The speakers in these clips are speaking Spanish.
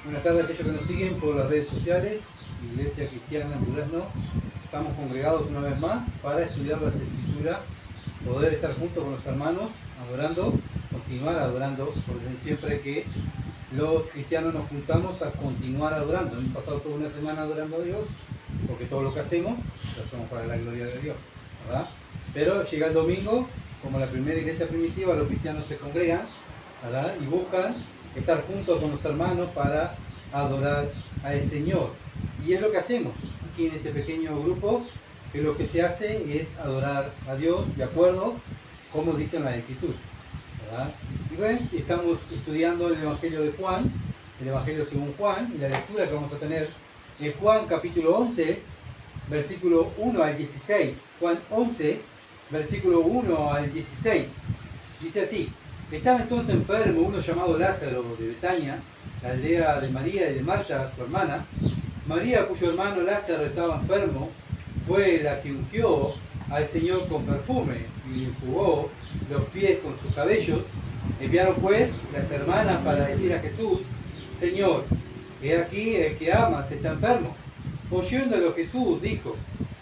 Buenas tardes a aquellos que nos siguen por las redes sociales, Iglesia Cristiana en Durazno. Estamos congregados una vez más para estudiar las Escrituras, poder estar juntos con los hermanos, adorando, continuar adorando, porque siempre que los cristianos nos juntamos a continuar adorando. Hemos pasado toda una semana adorando a Dios, porque todo lo que hacemos, lo hacemos para la gloria de Dios, ¿verdad? Pero llega el domingo, como la primera iglesia primitiva, los cristianos se congregan, ¿verdad? Y buscan estar juntos con los hermanos para adorar al Señor. Y es lo que hacemos aquí en este pequeño grupo, que lo que se hace es adorar a Dios de acuerdo como dicen las Escrituras, ¿verdad? Y bueno, estamos estudiando el Evangelio de Juan, el Evangelio según Juan, y la lectura que vamos a tener es Juan capítulo 11, versículo 1 al 16. Juan 11, versículo 1 al 16. Dice así: estaba entonces enfermo uno llamado Lázaro de Betania, la aldea de María y de Marta, su hermana. María, cuyo hermano Lázaro estaba enfermo, fue la que ungió al Señor con perfume y enjugó los pies con sus cabellos. Enviaron pues las hermanas para decir a Jesús: Señor, he aquí el que amas está enfermo. Oyéndolo Jesús dijo: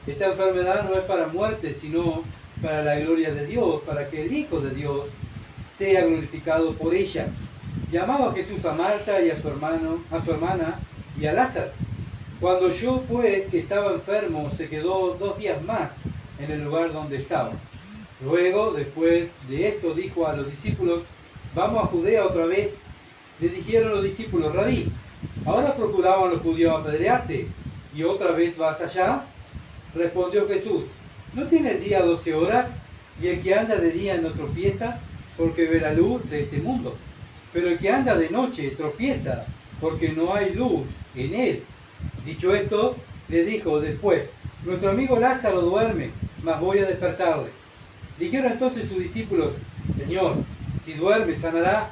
esta enfermedad no es para muerte, sino para la gloria de Dios, para que el Hijo de Dios sea glorificado por ella. Llamaba Jesús a Marta y a su hermana y a Lázaro. Cuando oyó pues que estaba enfermo, se quedó 2 días más en el lugar donde estaba. Luego, después de esto, dijo a los discípulos: vamos a Judea otra vez. Le dijeron los discípulos: Rabí, ahora procuraban los judíos apedrearte, ¿y otra vez vas allá? Respondió Jesús: ¿no tiene el día 12 horas? Y el que anda de día no tropieza, porque ve la luz de este mundo. Pero el que anda de noche tropieza, porque no hay luz en él. Dicho esto, le dijo después: nuestro amigo Lázaro duerme, mas voy a despertarle. Dijeron entonces sus discípulos: Señor, si duerme, sanará.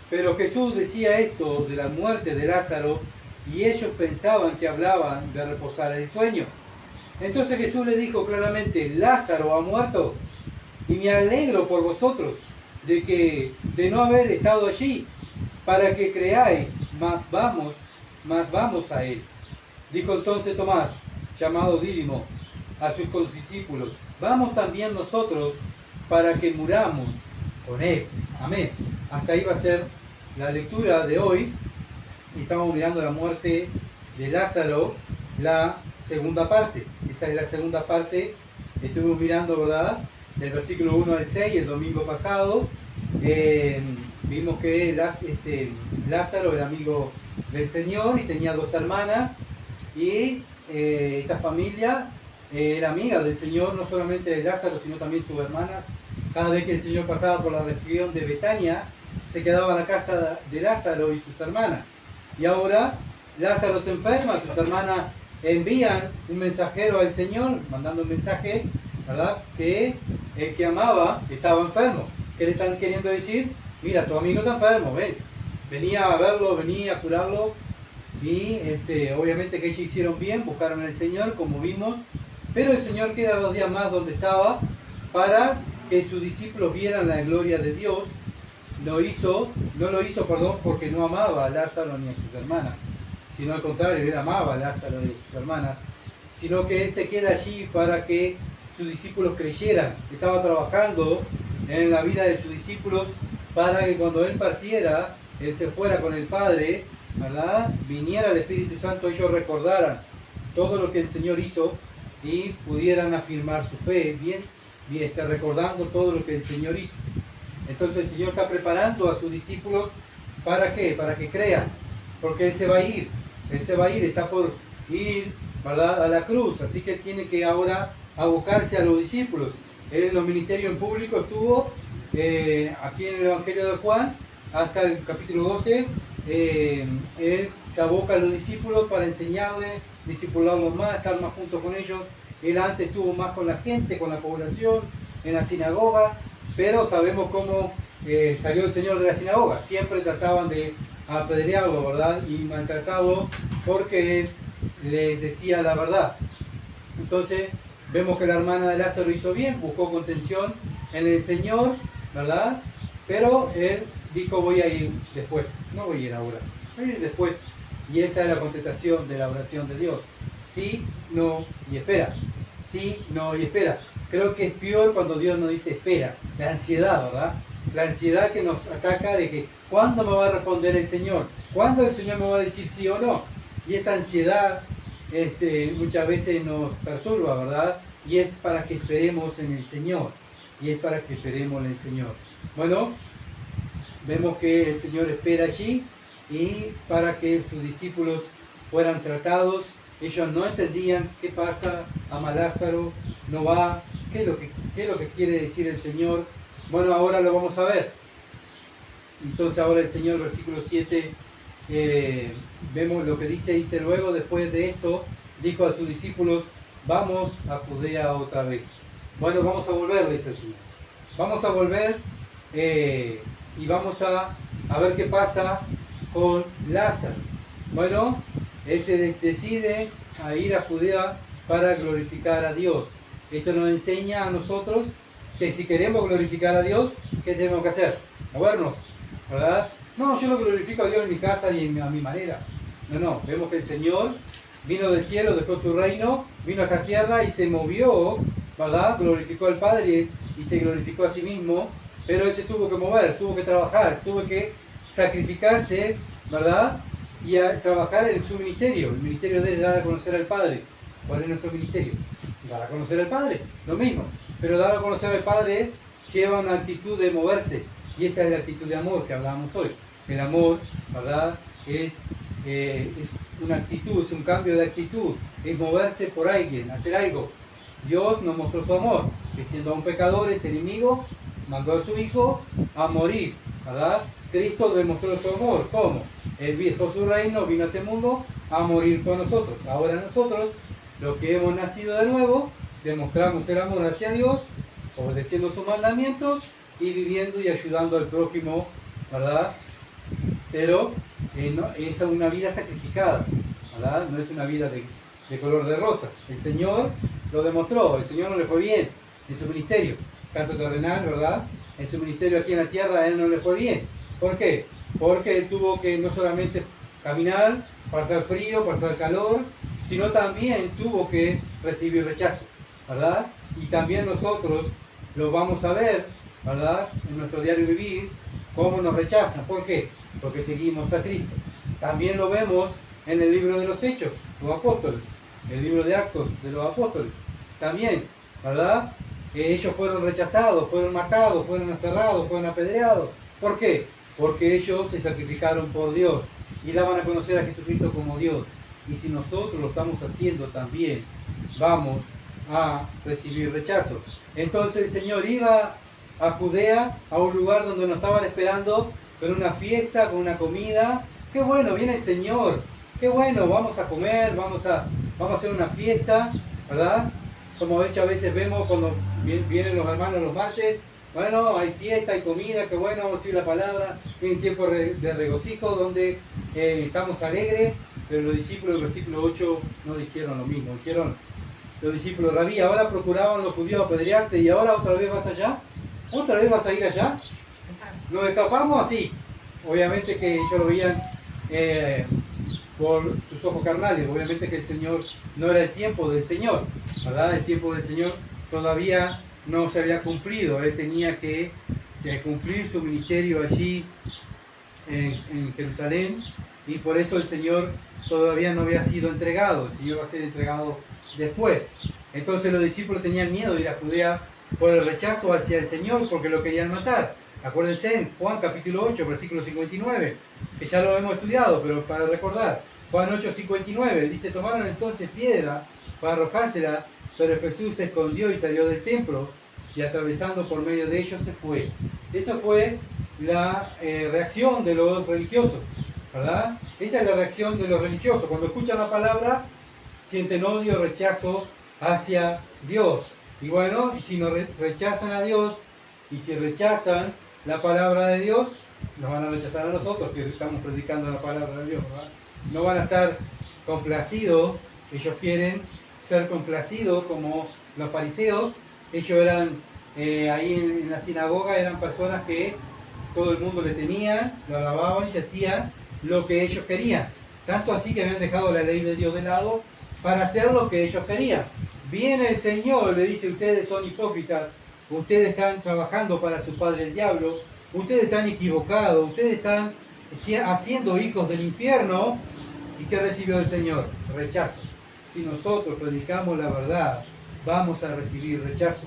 Pero Jesús decía esto de la muerte de Lázaro, y ellos pensaban que hablaban de reposar el sueño. Entonces Jesús le dijo claramente: Lázaro ha muerto, y me alegro por vosotros de no haber estado allí, para que creáis, mas vamos a él. Dijo entonces Tomás, llamado Dídimo, a sus condiscípulos: vamos también nosotros para que muramos con él. Amén. Hasta ahí va a ser la lectura de hoy. Estamos mirando la muerte de Lázaro, la segunda parte. Esta es la segunda parte. Estuvimos mirando, ¿verdad?, del versículo 1 al 6 el domingo pasado. Vimos que Lázaro era amigo del Señor y tenía 2 hermanas, y esta familia era amiga del Señor, no solamente de Lázaro, sino también sus hermanas. Cada vez que el Señor pasaba por la región de Betania, se quedaba en la casa de Lázaro y sus hermanas. Y ahora Lázaro se enferma, sus hermanas envían un mensajero al Señor, mandando un mensaje, ¿verdad?, que el que amaba estaba enfermo. ¿Qué le están queriendo decir? Mira, tu amigo está enfermo, ven. Venía a verlo, venía a curarlo. Y obviamente que ellos hicieron bien, buscaron al Señor, como vimos. Pero el Señor queda 2 días más donde estaba, para que sus discípulos vieran la gloria de Dios. No lo hizo, porque no amaba a Lázaro ni a sus hermanas, sino al contrario, él amaba a Lázaro y a sus hermanas, sino que él se queda allí para que sus discípulos creyeran. Estaba trabajando en la vida de sus discípulos para que cuando él partiera, él se fuera con el Padre, ¿verdad?, viniera el Espíritu Santo, ellos recordaran todo lo que el Señor hizo y pudieran afirmar su fe, bien recordando todo lo que el Señor hizo. Entonces el Señor está preparando a sus discípulos, ¿para qué? Para que crean, porque Él se va a ir, está por ir, ¿verdad?, a la cruz, así que Él tiene que ahora abocarse a los discípulos. Él en los ministerios en público estuvo, aquí en el Evangelio de Juan, hasta el capítulo 12, Él se aboca a los discípulos para enseñarles, discipularlos más, estar más juntos con ellos. Él antes estuvo más con la gente, con la población, en la sinagoga, pero sabemos cómo salió el Señor de la sinagoga. Siempre trataban de apedrearlo, ¿verdad?, y maltratarlo porque Él les decía la verdad. Entonces vemos que la hermana de Lázaro hizo bien, buscó contención en el Señor, ¿verdad? Pero él dijo: voy a ir después, no voy a ir ahora, voy a ir después. Y esa es la contestación de la oración de Dios. Sí, no y espera. Sí, no y espera. Creo que es peor cuando Dios nos dice espera. La ansiedad, ¿verdad? La ansiedad que nos ataca de que ¿cuándo me va a responder el Señor? ¿Cuándo el Señor me va a decir sí o no? Y esa ansiedad muchas veces nos perturba, ¿verdad? Y es para que esperemos en el Señor. Y es para que esperemos en el Señor. Bueno, vemos que el Señor espera allí y para que sus discípulos fueran tratados. Ellos no entendían qué pasa, ama a Lázaro, no va, qué es lo que quiere decir el Señor. Bueno, ahora lo vamos a ver. Entonces ahora el Señor, versículo 7, vemos lo que dice luego, después de esto, dijo a sus discípulos, vamos a Judea otra vez. Bueno, vamos a volver, dice el Señor. Vamos a volver y vamos a ver qué pasa con Lázaro. Bueno, él se decide a ir a Judea para glorificar a Dios. Esto nos enseña a nosotros que si queremos glorificar a Dios, ¿qué tenemos que hacer? Movernos, ¿verdad? No, yo lo glorifico a Dios en mi casa y a mi manera. No, vemos que el Señor vino del cielo, dejó su reino, vino a esta tierra y se movió, ¿verdad? Glorificó al Padre y se glorificó a sí mismo, pero Él se tuvo que mover, tuvo que trabajar, tuvo que sacrificarse, ¿verdad? Y a trabajar en su ministerio. El ministerio de Él es dar a conocer al Padre. ¿Cuál es nuestro ministerio? Dar a conocer al Padre, lo mismo. Pero dar a conocer al Padre lleva una actitud de moverse. Y esa es la actitud de amor que hablábamos hoy. El amor, ¿verdad? Es una actitud, es un cambio de actitud. Es moverse por alguien, hacer algo. Dios nos mostró su amor, que siendo aún pecadores, enemigo, mandó a su Hijo a morir, ¿verdad? Cristo demostró su amor. ¿Cómo? Él dejó su reino, vino a este mundo a morir por nosotros. Ahora nosotros, los que hemos nacido de nuevo, demostramos el amor hacia Dios, obedeciendo sus mandamientos y viviendo y ayudando al prójimo, ¿verdad? Pero es una vida sacrificada, ¿verdad? No es una vida de color de rosa. El Señor lo demostró, el Señor no le fue bien en su ministerio, tanto terrenal, ¿verdad? En su ministerio aquí en la tierra a Él no le fue bien. ¿Por qué? Porque Él tuvo que no solamente caminar, pasar frío, pasar calor, sino también tuvo que recibir rechazo, ¿verdad? Y también nosotros lo vamos a ver, ¿verdad? En nuestro diario vivir, cómo nos rechazan. ¿Por qué? Porque seguimos a Cristo. También lo vemos en el libro de los Hechos, los apóstoles, el libro de Actos de los apóstoles. También, ¿verdad? Que ellos fueron rechazados, fueron matados, fueron encerrados, fueron apedreados. ¿Por qué? Porque ellos se sacrificaron por Dios y daban a conocer a Jesucristo como Dios. Y si nosotros lo estamos haciendo también, vamos a recibir rechazo. Entonces el Señor iba a Judea, a un lugar donde nos estaban esperando con una fiesta, con una comida. Qué bueno, viene el Señor. Qué bueno, vamos a comer, vamos a hacer una fiesta, ¿verdad? Como de hecho a veces vemos cuando vienen los hermanos los martes, bueno, hay fiesta, hay comida, qué bueno, vamos a decir la palabra, hay un tiempo de regocijo donde estamos alegres, pero los discípulos del versículo 8 no dijeron lo mismo, dijeron los discípulos, Rabí, ahora procuraban los judíos apedrearte y ahora otra vez vas allá, otra vez vas a ir allá, nos escapamos así, obviamente que ellos lo veían por sus ojos carnales, obviamente que el Señor no era el tiempo del Señor, ¿verdad? El tiempo del Señor todavía no se había cumplido, Él tenía que cumplir su ministerio allí en Jerusalén y por eso el Señor todavía no había sido entregado, el Señor va a ser entregado después. Entonces los discípulos tenían miedo de ir a Judea por el rechazo hacia el Señor porque lo querían matar. Acuérdense en Juan capítulo 8, versículo 59, que ya lo hemos estudiado, pero para recordar, Juan 8, 59, dice, tomaron entonces piedra para arrojársela, pero Jesús se escondió y salió del templo y atravesando por medio de ellos se fue. Esa fue la reacción de los religiosos, ¿verdad? Esa es la reacción de los religiosos. Cuando escuchan la palabra, sienten odio, rechazo hacia Dios. Y bueno, y si nos rechazan a Dios, y si rechazan la palabra de Dios, nos van a rechazar a nosotros que estamos predicando la palabra de Dios, ¿verdad? No van a estar complacidos, ellos quieren ser complacidos como los fariseos. Ellos eran, ahí en la sinagoga, eran personas que todo el mundo le temía, lo alababan y hacían lo que ellos querían. Tanto así que habían dejado la ley de Dios de lado para hacer lo que ellos querían. Viene el Señor, le dice, ustedes son hipócritas, ustedes están trabajando para su padre el diablo, ustedes están equivocados, ustedes están haciendo hijos del infierno. ¿Y qué recibió el Señor? Rechazo. Si nosotros predicamos la verdad, vamos a recibir rechazo.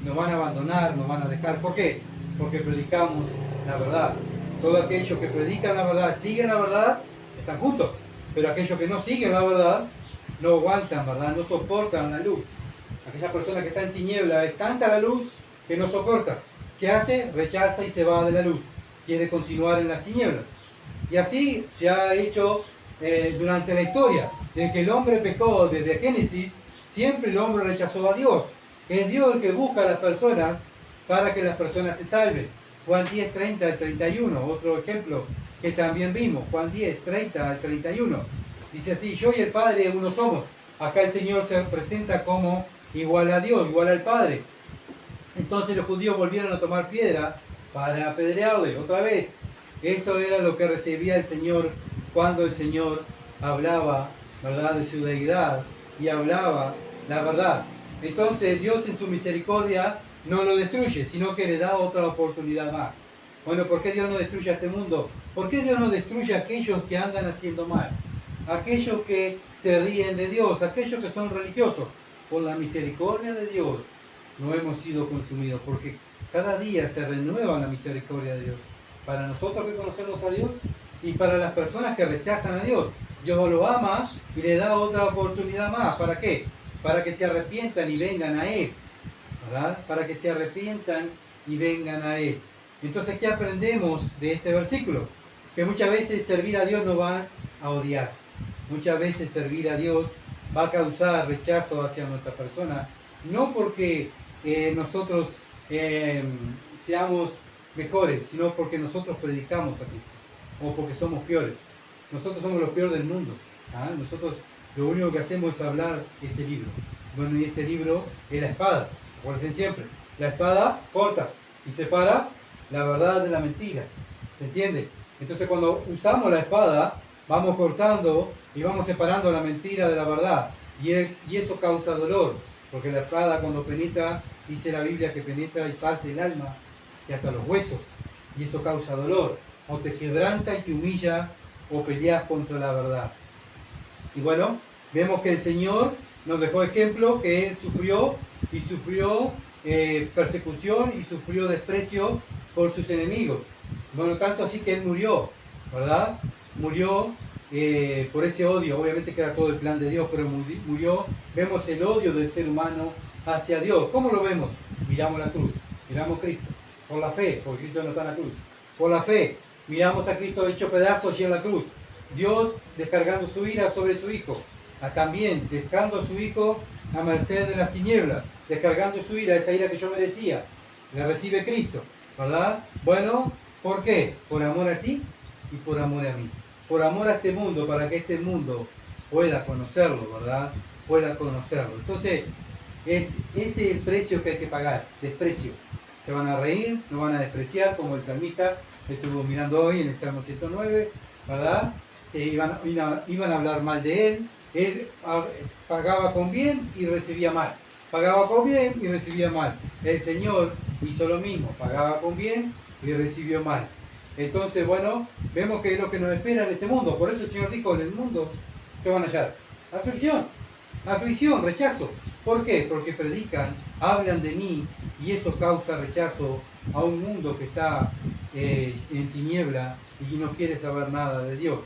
Nos van a abandonar, nos van a dejar. ¿Por qué? Porque predicamos la verdad. Todos aquellos que predican la verdad, siguen la verdad, están juntos. Pero aquellos que no siguen la verdad, no aguantan, ¿verdad? No soportan la luz. Aquella persona que está en tiniebla, es tanta la luz que no soporta. ¿Qué hace? Rechaza y se va de la luz. Quiere continuar en las tinieblas. Y así se ha hecho durante la historia. Desde que el hombre pecó, desde Génesis, siempre el hombre rechazó a Dios. Es Dios el que busca a las personas para que las personas se salven. Juan 10, 30 al 31, otro ejemplo que también vimos. Juan 10, 30 al 31. Dice así, yo y el Padre uno somos. Acá el Señor se presenta como igual a Dios, igual al Padre. Entonces los judíos volvieron a tomar piedra para apedrearle otra vez. Eso era lo que recibía el Señor cuando el Señor hablaba, ¿verdad?, de su deidad y hablaba la verdad. Entonces Dios en su misericordia no lo destruye, sino que le da otra oportunidad más. Bueno, ¿por qué Dios no destruye a este mundo? ¿Por qué Dios no destruye a aquellos que andan haciendo mal? Aquellos que se ríen de Dios, aquellos que son religiosos. Por la misericordia de Dios no hemos sido consumidos, porque cada día se renueva la misericordia de Dios. Para nosotros que conocemos a Dios y para las personas que rechazan a Dios. Dios lo ama y le da otra oportunidad más. ¿Para qué? Para que se arrepientan y vengan a Él. ¿Verdad? Para que se arrepientan y vengan a Él. Entonces, ¿qué aprendemos de este versículo? Que muchas veces servir a Dios nos va a odiar. Muchas veces servir a Dios va a causar rechazo hacia nuestra persona. No porque nosotros seamos mejores, sino porque nosotros predicamos a Cristo. O porque somos peores. Nosotros somos los peores del mundo. ¿Ah? Nosotros lo único que hacemos es hablar este libro. Bueno, y este libro es la espada. Recuerden siempre, la espada corta y separa la verdad de la mentira. ¿Se entiende? Entonces cuando usamos la espada, vamos cortando y vamos separando la mentira de la verdad. Y eso causa dolor, porque la espada cuando penetra, dice la Biblia que penetra y parte el alma y hasta los huesos. Y eso causa dolor. O te quebranta y te humilla o peleas contra la verdad. Y bueno, vemos que el Señor nos dejó ejemplo que Él sufrió persecución y sufrió desprecio por sus enemigos. Bueno, tanto así que Él murió, ¿verdad? Murió por ese odio, obviamente que era todo el plan de Dios, pero murió. Vemos el odio del ser humano hacia Dios. ¿Cómo lo vemos? Miramos la cruz, miramos a Cristo, por la fe, porque Cristo no está en la cruz. Por la fe, miramos a Cristo hecho pedazos y en la cruz. Dios descargando su ira sobre su Hijo. También dejando a su Hijo a merced de las tinieblas, descargando su ira, esa ira que yo merecía, la recibe Cristo, ¿verdad? Bueno, ¿por qué? Por amor a ti y por amor a mí. Por amor a este mundo, para que este mundo pueda conocerlo, ¿verdad? Pueda conocerlo. Entonces, ese es el precio que hay que pagar, desprecio. Se van a reír, nos van a despreciar, como el salmista estuvo mirando hoy en el Salmo 109, ¿verdad? Iban a hablar mal de él. Él pagaba con bien y recibía mal. Pagaba con bien y recibía mal. El Señor hizo lo mismo, pagaba con bien y recibió mal. Entonces, bueno, vemos que es lo que nos espera en este mundo. Por eso el Señor dijo, en el mundo, ¿qué van a hallar? Aflicción, rechazo. ¿Por qué? Porque predican, hablan de mí y eso causa rechazo a un mundo que está en tiniebla y no quiere saber nada de Dios.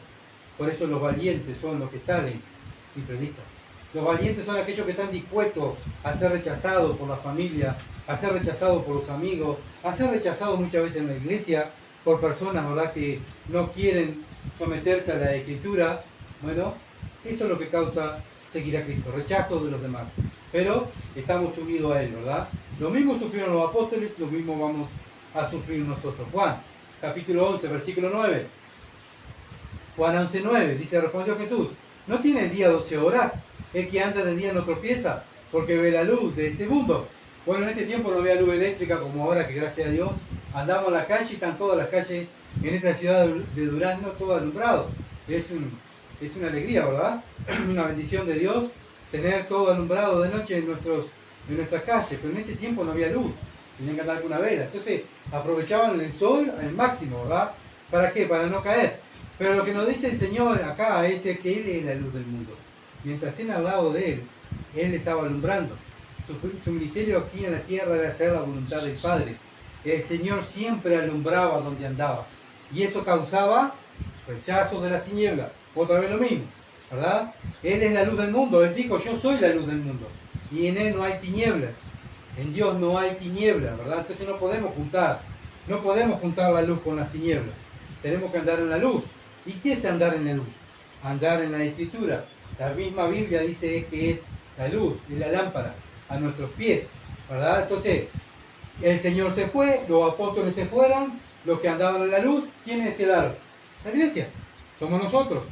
Por eso los valientes son los que salen y predican. Los valientes son aquellos que están dispuestos a ser rechazados por la familia, a ser rechazados por los amigos, a ser rechazados muchas veces en la iglesia por personas, ¿verdad?, que no quieren someterse a la Escritura. Bueno, eso es lo que causa seguir a Cristo, rechazo de los demás. Pero estamos unidos a Él, ¿verdad? Lo mismo sufrieron los apóstoles, lo mismo vamos a sufrir nosotros. Juan, capítulo 11, versículo 9. Juan 11, 9, dice, respondió Jesús, ¿no tiene el día 12 horas? El que anda de día no tropieza, porque ve la luz de este mundo. Bueno, en este tiempo no había luz eléctrica como ahora, que gracias a Dios andamos en la calle y están todas las calles en esta ciudad de Durazno, todo alumbrado. Es es una alegría, ¿verdad? Una bendición de Dios tener todo alumbrado de noche en nuestras calles, pero en este tiempo no había luz, tenían que andar con una vela, entonces aprovechaban el sol al máximo, ¿verdad? ¿Para qué? Para no caer. Pero lo que nos dice el Señor acá es que Él es la luz del mundo. Mientras estén al lado de Él estaba alumbrando. Su ministerio aquí en la tierra era hacer la voluntad del Padre. El Señor siempre alumbraba donde andaba. Y eso causaba rechazo de las tinieblas. Otra vez lo mismo, ¿verdad? Él es la luz del mundo. Él dijo, yo soy la luz del mundo. Y en Él no hay tinieblas. En Dios no hay tinieblas, ¿verdad? Entonces no podemos juntar la luz con las tinieblas. Tenemos que andar en la luz. ¿Y qué es andar en la luz? Andar en la Escritura. La misma Biblia dice que es la luz, es la lámpara a nuestros pies, ¿verdad? Entonces, el Señor se fue, los apóstoles se fueron, los que andaban en la luz, ¿quiénes quedaron? La iglesia. Somos nosotros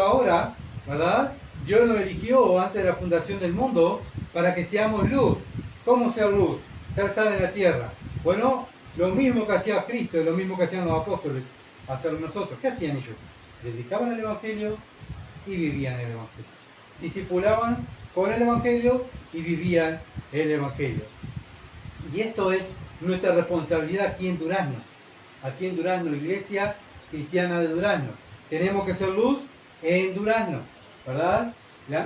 ahora, ¿verdad? Dios nos eligió antes de la fundación del mundo para que seamos luz. ¿Cómo ser luz? Ser sal en la tierra. Bueno, lo mismo que hacía Cristo, lo mismo que hacían los apóstoles, hacerlo nosotros. ¿Qué hacían ellos? Predicaban el Evangelio y vivían el Evangelio. Discipulaban con el Evangelio y vivían el Evangelio. Y esto es nuestra responsabilidad aquí en Durazno, Iglesia Cristiana de Durazno. Tenemos que ser luz en Durazno, ¿verdad?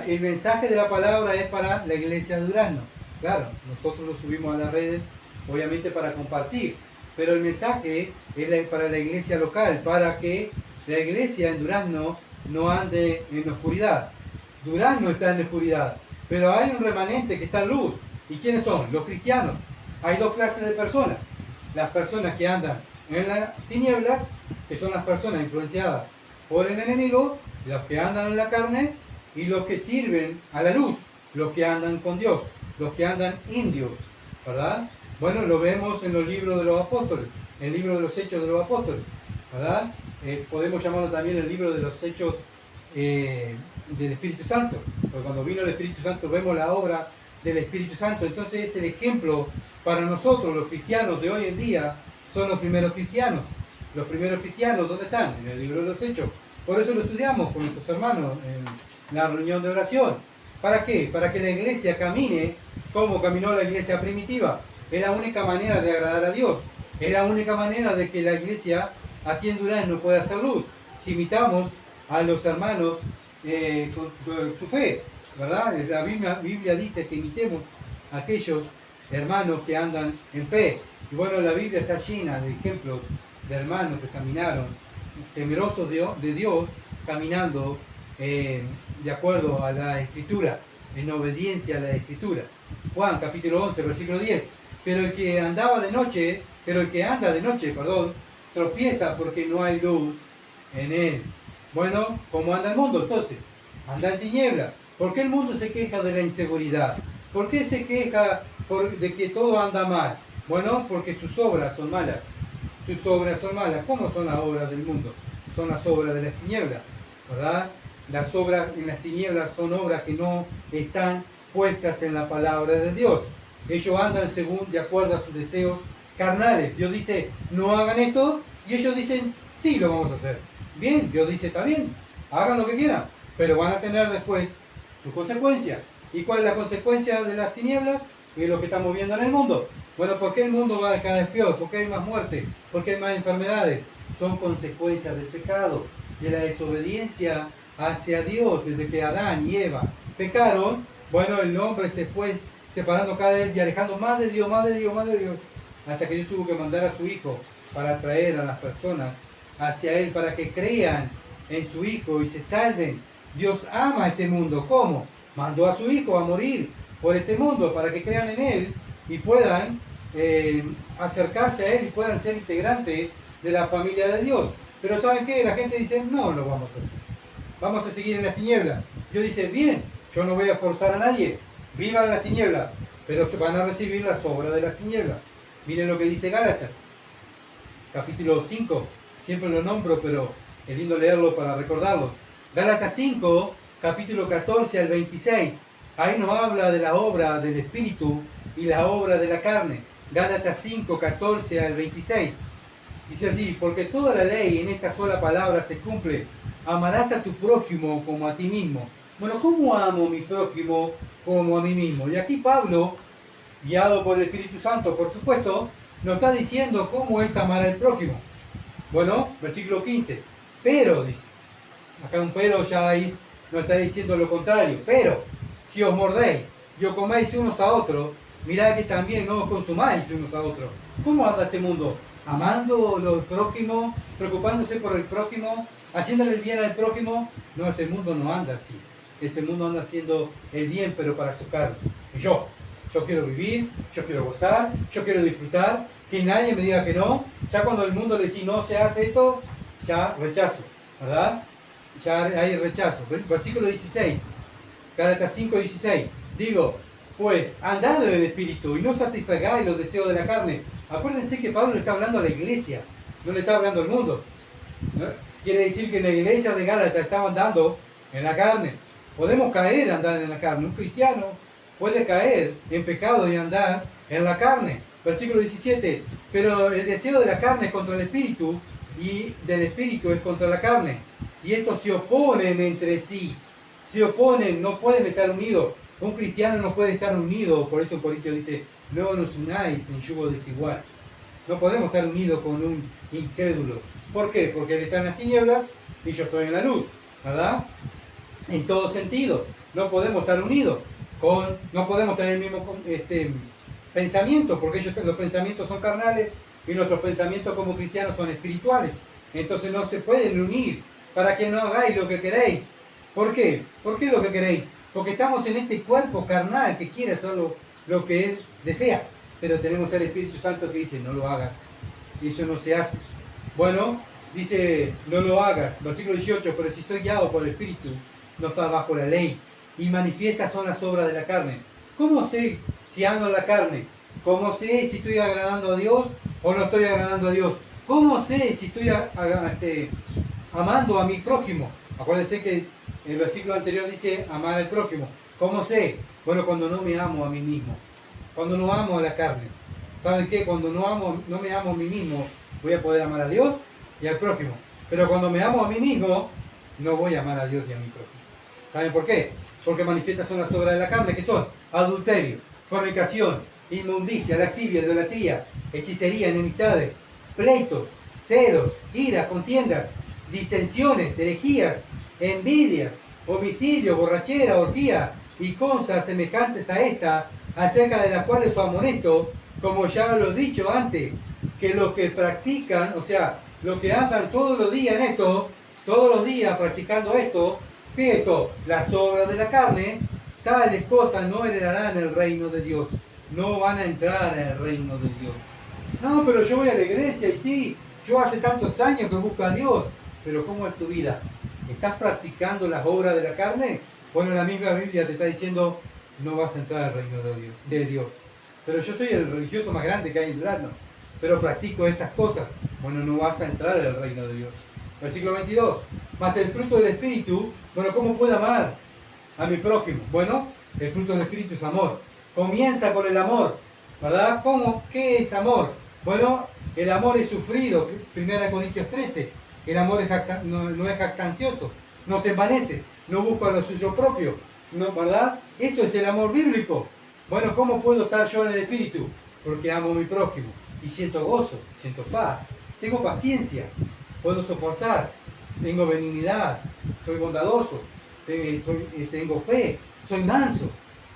El mensaje de la palabra es para la iglesia de Durazno. Claro, nosotros lo subimos a las redes, obviamente para compartir, pero el mensaje es para la iglesia local, para que la iglesia en Durazno no ande en la oscuridad. Durazno está en la oscuridad, pero hay un remanente que está en luz. ¿Y quiénes son? Los cristianos. Hay dos clases de personas. Las personas que andan en las tinieblas, que son las personas influenciadas por el enemigo, los que andan en la carne, y los que sirven a la luz, los que andan con Dios, los que andan indios, ¿verdad? Bueno, lo vemos en los libros de los apóstoles, en el libro de los Hechos de los Apóstoles, ¿verdad? Podemos llamarlo también el libro de los Hechos del Espíritu Santo, porque cuando vino el Espíritu Santo vemos la obra del Espíritu Santo. Entonces es el ejemplo para nosotros, los cristianos de hoy en día, son los primeros cristianos. Los primeros cristianos, ¿dónde están? En el libro de los Hechos. Por eso lo estudiamos con nuestros hermanos en la reunión de oración. ¿Para qué? Para que la iglesia camine como caminó la iglesia primitiva. Es la única manera de agradar a Dios. Es la única manera de que la iglesia aquí en Durazno pueda hacer luz. Si imitamos a los hermanos con su fe, ¿verdad? La Biblia dice que imitemos a aquellos hermanos que andan en fe. Y bueno, la Biblia está llena de ejemplos de hermanos que caminaron temerosos de Dios, caminando de acuerdo a la Escritura, en obediencia a la Escritura. Juan capítulo 11, versículo 10. Pero el que anda de noche, tropieza porque no hay luz en él. Bueno, ¿cómo anda el mundo entonces? Anda en tinieblas. ¿Por qué el mundo se queja de la inseguridad? ¿Por qué se queja de que todo anda mal? Bueno, porque sus obras son malas. Sus obras son malas. ¿Cómo son las obras del mundo? Son las obras de las tinieblas, ¿verdad? Las obras en las tinieblas son obras que no están puestas en la palabra de Dios. Ellos andan de acuerdo a sus deseos carnales. Dios dice, no hagan esto, y ellos dicen, sí, lo vamos a hacer. Bien, Dios dice, está bien, hagan lo que quieran, pero van a tener después sus consecuencias. ¿Y cuál es la consecuencia de las tinieblas? Y lo que estamos viendo en el mundo. Bueno, ¿por qué el mundo va cada vez peor? ¿Por qué hay más muerte? ¿Por qué hay más enfermedades? Son consecuencias del pecado, de la desobediencia hacia Dios. Desde que Adán y Eva pecaron, bueno, el hombre se fue separando cada vez y alejando más de Dios, hasta que Dios tuvo que mandar a su Hijo para atraer a las personas hacia Él, para que crean en su Hijo y se salven. Dios ama este mundo. ¿Cómo? Mandó a su Hijo a morir por este mundo, para que crean en Él y puedan acercarse a Él y puedan ser integrantes de la familia de Dios. Pero ¿saben qué? La gente dice, no lo vamos a hacer. Vamos a seguir en las tinieblas. Dios dice, bien, yo no voy a forzar a nadie. Vivan las tinieblas, pero van a recibir las obras de las tinieblas. Miren lo que dice Gálatas, capítulo 5. Siempre lo nombro, pero es lindo leerlo para recordarlo. Gálatas 5, capítulo 14 al 26. Ahí nos habla de la obra del Espíritu y la obra de la carne. Gálatas 5, 14 al 26. Dice así, porque toda la ley en esta sola palabra se cumple. amarás a tu prójimo como a ti mismo. Bueno, ¿cómo amo a mi prójimo como a mí mismo? Y aquí Pablo, guiado por el Espíritu Santo, por supuesto, nos está diciendo cómo es amar al prójimo. Bueno, versículo 15. Pero, dice, acá un pero ya ahí nos está diciendo lo contrario. Pero, si os mordéis y os coméis unos a otros, mirad que también no os consumáis unos a otros. ¿Cómo anda este mundo? Amando al prójimo, preocupándose por el prójimo, haciéndole el bien al prójimo. No, este mundo no anda así. Este mundo anda haciendo el bien, pero para su carne. Y yo quiero vivir, yo quiero gozar, yo quiero disfrutar, que nadie me diga que no. Ya cuando el mundo le dice no se hace esto, ya rechazo, ¿verdad? Ya hay rechazo. Versículo 16, Gálatas 5, 16. Digo, pues andad en el Espíritu y no satisfagáis los deseos de la carne. Acuérdense que Pablo le está hablando a la iglesia, no le está hablando al mundo, ¿no? Quiere decir que en la iglesia de Gálatas estaban andando en la carne. Podemos caer andar en la carne. Un cristiano puede caer en pecado y andar en la carne. Versículo 17. Pero el deseo de la carne es contra el espíritu y del espíritu es contra la carne. Y estos se oponen entre sí. Se oponen, no pueden estar unidos. Un cristiano no puede estar unido. Por eso Corintios dice, no nos unáis en yugo desigual. No podemos estar unidos con un incrédulo. ¿Por qué? Porque él está en las tinieblas y yo estoy en la luz, ¿verdad? En todo sentido. No podemos estar unidos. No podemos tener el mismo pensamiento, porque los pensamientos son carnales y nuestros pensamientos como cristianos son espirituales. Entonces no se pueden unir para que no hagáis lo que queréis. ¿Por qué? ¿Por qué lo que queréis? Porque estamos en este cuerpo carnal que quiere hacer lo que él desea. Pero tenemos el Espíritu Santo que dice, no lo hagas. Y eso no se hace. Bueno, dice, no lo hagas. Versículo 18, pero si soy guiado por el Espíritu, no está bajo la ley. Y manifiestas son las obras de la carne. ¿Cómo sé si ando en la carne? ¿Cómo sé si estoy agradando a Dios o no estoy agradando a Dios? ¿Cómo sé si estoy amando a mi prójimo? Acuérdense que el versículo anterior dice amar al prójimo. ¿Cómo sé? Bueno, cuando no me amo a mí mismo. Cuando no amo a la carne. ¿Saben qué? Cuando no me amo a mí mismo, voy a poder amar a Dios y al prójimo. Pero cuando me amo a mí mismo, no voy a amar a Dios y a mi prójimo. ¿Saben por qué? Porque manifiestas son las obras de la carne, que son adulterio, fornicación, inmundicia, lascivia, idolatría, hechicería, enemistades, pleitos, celos, ira, contiendas, disensiones, herejías, envidias, homicidio, borrachera, orgía y cosas semejantes a esta, acerca de las cuales os amonesto, como ya lo he dicho antes, que los que practican, o sea, los que andan todos los días en esto, todos los días practicando esto, ¿qué es esto? Las obras de la carne, tales cosas no heredarán el reino de Dios. No van a entrar en el reino de Dios. No, pero yo voy a la iglesia y sí, yo hace tantos años que busco a Dios. Pero ¿cómo es tu vida? ¿Estás practicando las obras de la carne? Bueno, la misma Biblia te está diciendo, no vas a entrar al reino de Dios. Pero yo soy el religioso más grande que hay en Durazno, pero practico estas cosas. Bueno, no vas a entrar al reino de Dios. Versículo 22. Mas el fruto del Espíritu, bueno, ¿cómo puedo amar a mi prójimo? Bueno, el fruto del Espíritu es amor. Comienza con el amor, ¿verdad? ¿Cómo? ¿Qué es amor? Bueno, el amor es sufrido. 1 Corintios 13. El amor no es jactancioso, no se envanece, no busca lo suyo propio, ¿no? ¿Verdad? Eso es el amor bíblico. Bueno, ¿cómo puedo estar yo en el Espíritu? Porque amo a mi prójimo y siento gozo, siento paz, tengo paciencia, puedo soportar, tengo benignidad, soy bondadoso, tengo fe, soy manso.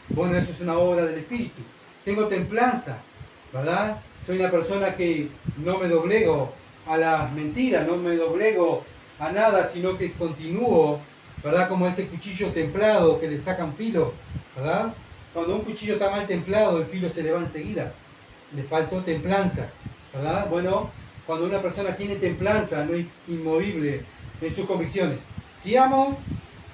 Bueno, eso es una obra del Espíritu. Tengo templanza, ¿verdad? Soy una persona que no me doblego a las mentiras, no me doblego a nada, sino que continúo, ¿verdad? Como ese cuchillo templado que le sacan filo, ¿verdad? Cuando un cuchillo está mal templado, el filo se le va enseguida. Le faltó templanza, ¿verdad? Bueno, cuando una persona tiene templanza, no es inmovible en sus convicciones. Si amo,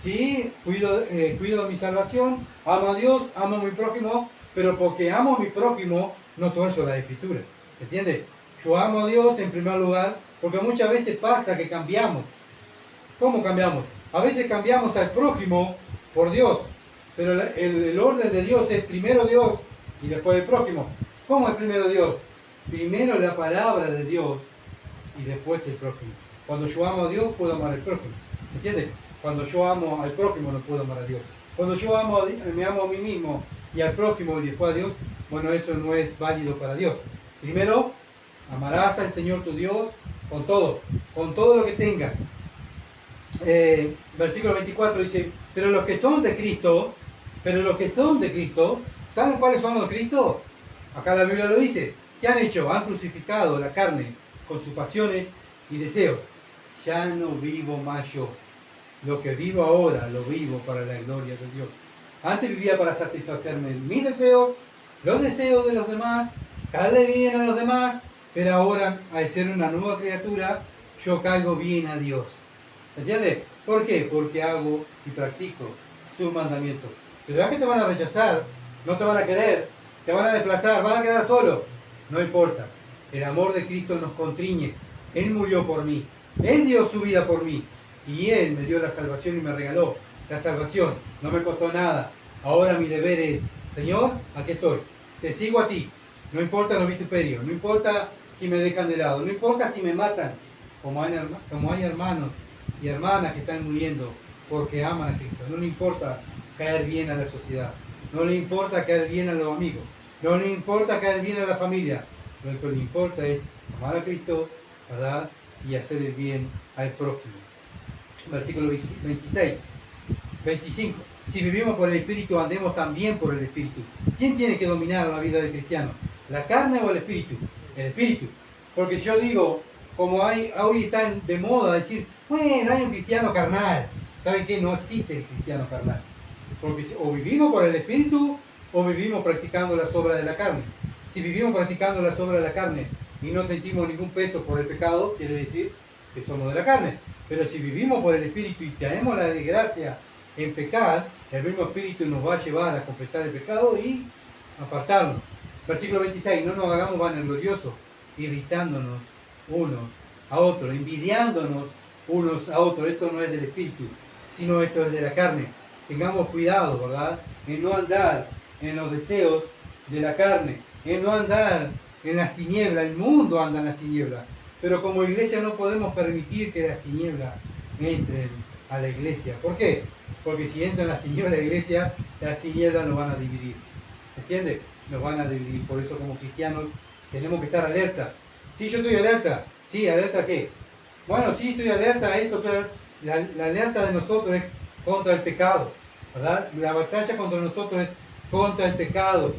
sí, cuido de mi salvación, amo a Dios, amo a mi prójimo, pero porque amo a mi prójimo, no tuerzo la escritura. ¿Se entiende? Yo amo a Dios en primer lugar, porque muchas veces pasa que cambiamos. ¿Cómo cambiamos? A veces cambiamos al prójimo por Dios, pero el orden de Dios es primero Dios y después el prójimo. ¿Cómo es primero Dios? Primero la palabra de Dios y después el prójimo. Cuando yo amo a Dios, puedo amar al prójimo. ¿Entiendes? Cuando yo amo al prójimo no puedo amar a Dios. Cuando yo me amo a mí mismo y al prójimo y después a Dios, bueno, eso no es válido para Dios. Primero, amarás al Señor tu Dios con todo lo que tengas. Versículo 24 dice, pero los que son de Cristo, ¿saben cuáles son los de Cristo? Acá la Biblia lo dice. ¿Qué han hecho? Han crucificado la carne con sus pasiones y deseos. Ya no vivo más yo. Lo que vivo ahora, lo vivo para la gloria de Dios. Antes vivía para satisfacerme mis deseos, los deseos de los demás, caerle bien a los demás, pero ahora, al ser una nueva criatura, yo caigo bien a Dios. ¿Se entiende? ¿Por qué? Porque hago y practico sus mandamientos. Pero ya que te van a rechazar, no te van a querer, te van a desplazar, van a quedar solo. No importa. El amor de Cristo nos constriñe. Él murió por mí. Él dio su vida por mí. Y Él me dio la salvación y me regaló la salvación. No me costó nada. Ahora mi deber es, Señor, aquí estoy. Te sigo a ti. No importa los vituperios. No importa si me dejan de lado. No importa si me matan. Como hay hermanos y hermanas que están muriendo porque aman a Cristo. No le importa caer bien a la sociedad. No le importa caer bien a los amigos. No le importa caer bien a la familia. Lo que le importa es amar a Cristo, ¿verdad? Y hacer el bien al prójimo. Versículo 26, 25. Si vivimos por el Espíritu, andemos también por el Espíritu. ¿Quién tiene que dominar la vida del cristiano? ¿La carne o el Espíritu? El Espíritu. Porque yo digo, como hoy está de moda decir, bueno, hay un cristiano carnal. ¿Saben qué? No existe el cristiano carnal. Porque o vivimos por el Espíritu o vivimos practicando las obras de la carne. Si vivimos practicando las obras de la carne y no sentimos ningún peso por el pecado, quiere decir que somos de la carne. Pero si vivimos por el Espíritu y tenemos la desgracia en pecar, el mismo Espíritu nos va a llevar a confesar el pecado y apartarnos. Versículo 26, no nos hagamos vanagloriosos, irritándonos unos a otros, envidiándonos unos a otros. Esto no es del Espíritu, sino esto es de la carne. Tengamos cuidado, ¿verdad? En no andar en los deseos de la carne, en no andar en las tinieblas. El mundo anda en las tinieblas. Pero como iglesia no podemos permitir que las tinieblas entren a la iglesia. ¿Por qué? Porque si entran las tinieblas a la iglesia, las tinieblas nos van a dividir. ¿Se entiende? Nos van a dividir. Por eso como cristianos tenemos que estar alerta. Sí, yo estoy alerta. Sí, ¿alerta a qué? Bueno, sí, estoy alerta a esto. La alerta de nosotros es contra el pecado, ¿verdad? La batalla contra nosotros es contra el pecado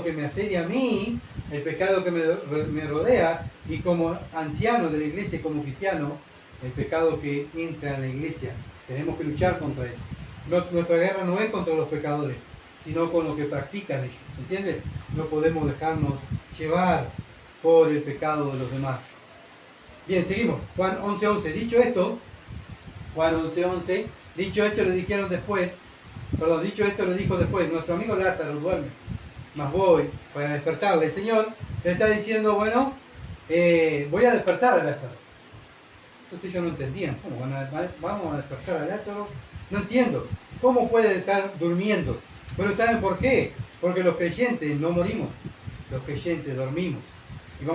que me asedia a mí, el pecado que me rodea, y como anciano de la iglesia, como cristiano, el pecado que entra en la iglesia. Tenemos que luchar contra eso. Nuestra guerra no es contra los pecadores, sino con lo que practican ellos. ¿Entiendes? No podemos dejarnos llevar por el pecado de los demás. Bien, seguimos. Juan 11:11. Dicho esto, dicho esto le dijo después, nuestro amigo Lázaro duerme, mas voy para despertarle. El Señor le está diciendo, bueno, voy a despertar a Lázaro. Entonces ellos no entendían, ¿cómo vamos a despertar a Lázaro? No entiendo, ¿cómo puede estar durmiendo? Pero ¿saben por qué? Porque los creyentes no morimos, los creyentes dormimos. Y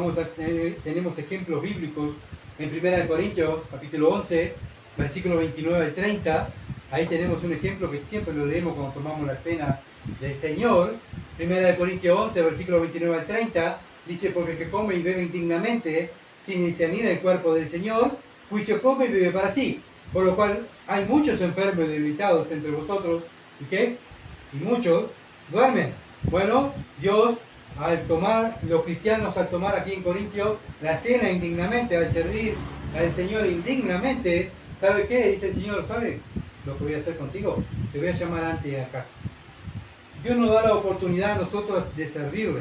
tenemos ejemplos bíblicos en 1 Corintios, capítulo 11, versículo 29 al 30. Ahí tenemos un ejemplo que siempre lo leemos cuando tomamos la cena del Señor. 1 Corintios 11, versículo 29 al 30, dice, porque el que come y bebe indignamente, sin discernir el cuerpo del Señor, juicio come y bebe para sí. Por lo cual hay muchos enfermos y debilitados entre vosotros, ¿y qué? Y muchos duermen. Bueno, Dios, los cristianos al tomar aquí en Corintios la cena indignamente, al servir al Señor indignamente, ¿sabe qué? Dice el Señor, ¿sabe lo que voy a hacer contigo? Te voy a llamar antes a casa. Dios nos da la oportunidad a nosotros de servirle,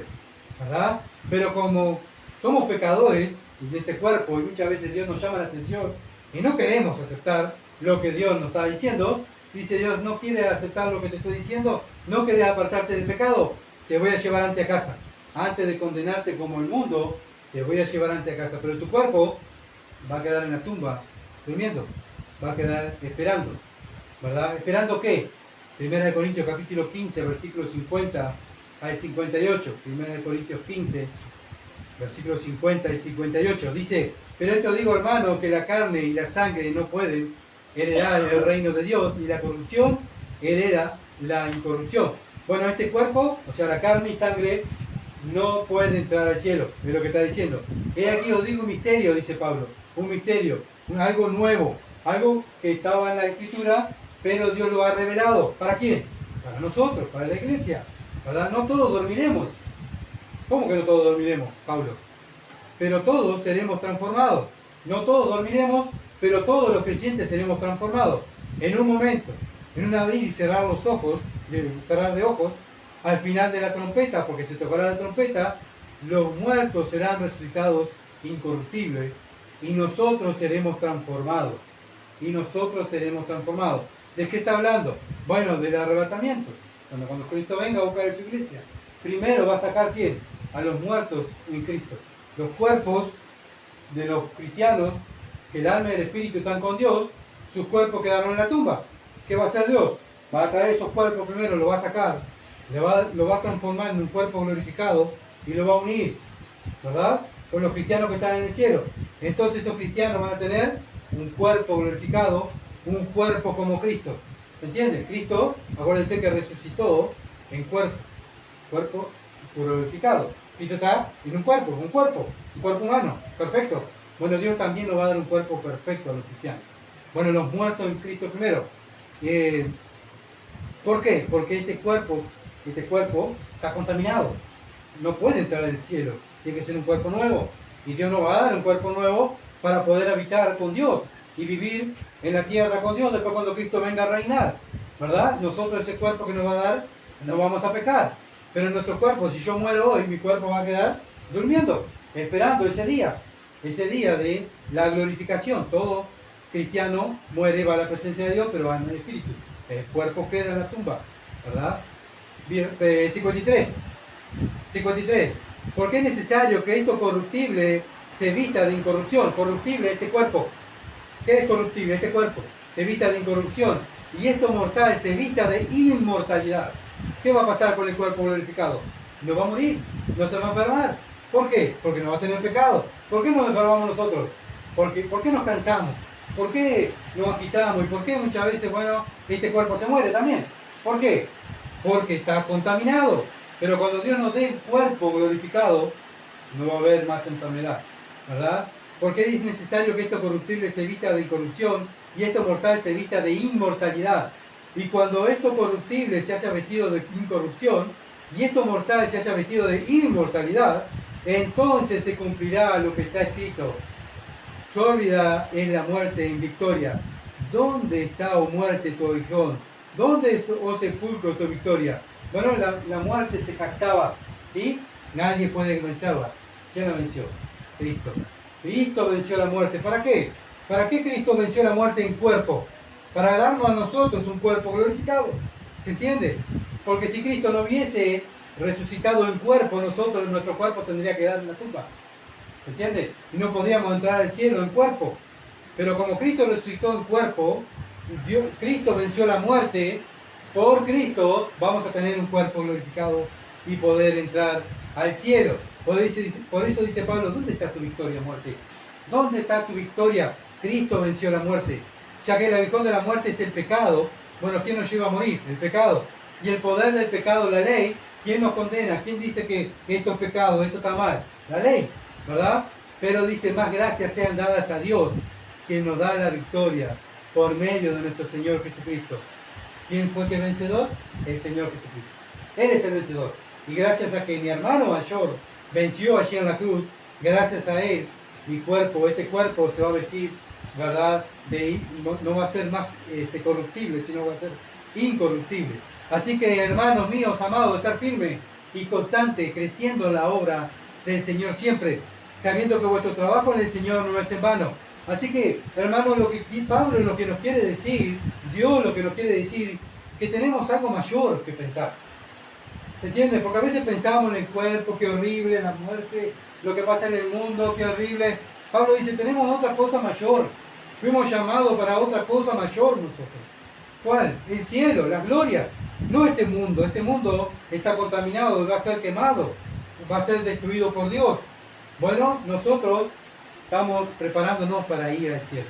¿verdad? Pero como somos pecadores de este cuerpo y muchas veces Dios nos llama la atención y no queremos aceptar lo que Dios nos está diciendo, dice Dios, no quieres aceptar lo que te estoy diciendo, no quieres apartarte del pecado, te voy a llevar ante a casa. Antes de condenarte como el mundo, te voy a llevar ante a casa. Pero tu cuerpo va a quedar en la tumba, durmiendo, va a quedar esperando, ¿verdad? ¿Esperando qué? 1 Corintios capítulo 15, versículos 50 al 58. 1 Corintios 15, versículos 50 al 58. Dice, pero esto digo, hermano, que la carne y la sangre no pueden heredad del reino de Dios, y la corrupción hereda la incorrupción. Bueno, este cuerpo, o sea, la carne y sangre, no puede entrar al cielo, es lo que está diciendo. He aquí os digo un misterio, dice Pablo, un misterio, algo nuevo, algo que estaba en la Escritura, pero Dios lo ha revelado. ¿Para quién? Para nosotros, para la iglesia, ¿verdad? No todos dormiremos. ¿Cómo que no todos dormiremos, Pablo? Pero todos seremos transformados. No todos dormiremos, pero todos los creyentes seremos transformados. En un momento, en un abrir y cerrar los ojos, cerrar de ojos, al final de la trompeta, porque se tocará la trompeta, los muertos serán resucitados incorruptibles y nosotros seremos transformados. Y nosotros seremos transformados. ¿De qué está hablando? Bueno, del arrebatamiento. Cuando Cristo venga a buscar a su iglesia. Primero va a sacar ¿quién? A los muertos en Cristo. Los cuerpos de los cristianos, que el alma y el espíritu están con Dios, sus cuerpos quedaron en la tumba. ¿Qué va a hacer Dios? Va a traer esos cuerpos primero, lo va a sacar, lo va a transformar en un cuerpo glorificado y lo va a unir, ¿verdad? Con los cristianos que están en el cielo. Entonces esos cristianos van a tener un cuerpo glorificado, un cuerpo como Cristo. ¿Se entiende? Cristo, acuérdense que resucitó en cuerpo glorificado. Cristo está en un cuerpo humano, perfecto. Bueno, Dios también nos va a dar un cuerpo perfecto a los cristianos. Bueno, los muertos en Cristo primero. ¿Por qué? Porque este cuerpo está contaminado. No puede entrar al cielo. Tiene que ser un cuerpo nuevo. Y Dios nos va a dar un cuerpo nuevo para poder habitar con Dios y vivir en la tierra con Dios después cuando Cristo venga a reinar. ¿Verdad? Nosotros ese cuerpo que nos va a dar, no vamos a pecar. Pero en nuestro cuerpo, si yo muero hoy, mi cuerpo va a quedar durmiendo, esperando ese día de la glorificación. Todo cristiano muere, va a la presencia de Dios, pero va en el espíritu. El cuerpo queda en la tumba, ¿verdad? 53. ¿Por qué es necesario que esto corruptible se vista de incorrupción? Corruptible este cuerpo. ¿Qué es corruptible? Este cuerpo se vista de incorrupción. Y esto mortal se vista de inmortalidad. ¿Qué va a pasar con el cuerpo glorificado? No va a morir, no se va a enfermar. ¿Por qué? Porque no va a tener pecado. ¿Por qué nos enfermamos nosotros? ¿Por qué nos cansamos? ¿Por qué nos agitamos? ¿Y por qué muchas veces, bueno, este cuerpo se muere también? ¿Por qué? Porque está contaminado. Pero cuando Dios nos dé el cuerpo glorificado, no va a haber más enfermedad, ¿verdad? Porque es necesario que esto corruptible se vista de incorrupción y esto mortal se vista de inmortalidad. Y cuando esto corruptible se haya vestido de incorrupción y esto mortal se haya vestido de inmortalidad, entonces se cumplirá lo que está escrito. Sólida es la muerte en victoria. ¿Dónde está, oh muerte, tu aguijón? ¿Dónde es, oh sepulcro, tu victoria? Bueno, la muerte se jactaba, ¿sí? Nadie puede vencerla. ¿Quién la venció? Cristo. Cristo venció la muerte. ¿Para qué? ¿Para qué Cristo venció la muerte en cuerpo? Para darnos a nosotros un cuerpo glorificado. ¿Se entiende? Porque si Cristo no hubiese resucitado en cuerpo, nosotros, nuestro cuerpo tendría que dar en la tumba. ¿Se entiende? Y no podríamos entrar al cielo en cuerpo. Pero como Cristo resucitó en cuerpo, Cristo venció la muerte, por Cristo vamos a tener un cuerpo glorificado y poder entrar al cielo. Por eso dice Pablo, ¿dónde está tu victoria, muerte? ¿Dónde está tu victoria? Cristo venció la muerte. Ya que el aguijón de la muerte es el pecado, bueno, ¿quién nos lleva a morir? El pecado. Y el poder del pecado, la ley, ¿quién nos condena? ¿Quién dice que esto es pecado, esto está mal? La ley, ¿verdad? Pero dice, más gracias sean dadas a Dios, quien nos da la victoria por medio de nuestro Señor Jesucristo. ¿Quién fue el vencedor? El Señor Jesucristo. Él es el vencedor. Y gracias a que mi hermano mayor venció allí en la cruz, gracias a él, este cuerpo se va a vestir, ¿verdad? No va a ser más corruptible, sino va a ser incorruptible. Así que, hermanos míos, amados, estar firme y constante, creciendo en la obra del Señor siempre, sabiendo que vuestro trabajo en el Señor no es en vano. Así que, hermanos, Pablo lo que nos quiere decir, Dios lo que nos quiere decir, que tenemos algo mayor que pensar. ¿Se entiende? Porque a veces pensamos en el cuerpo, qué horrible, en la muerte, lo que pasa en el mundo, qué horrible. Pablo dice, tenemos otra cosa mayor. Fuimos llamados para otra cosa mayor nosotros. ¿Cuál? El cielo, la gloria. No este mundo. Este mundo está contaminado, va a ser quemado, va a ser destruido por Dios. Bueno, nosotros estamos preparándonos para ir al cielo.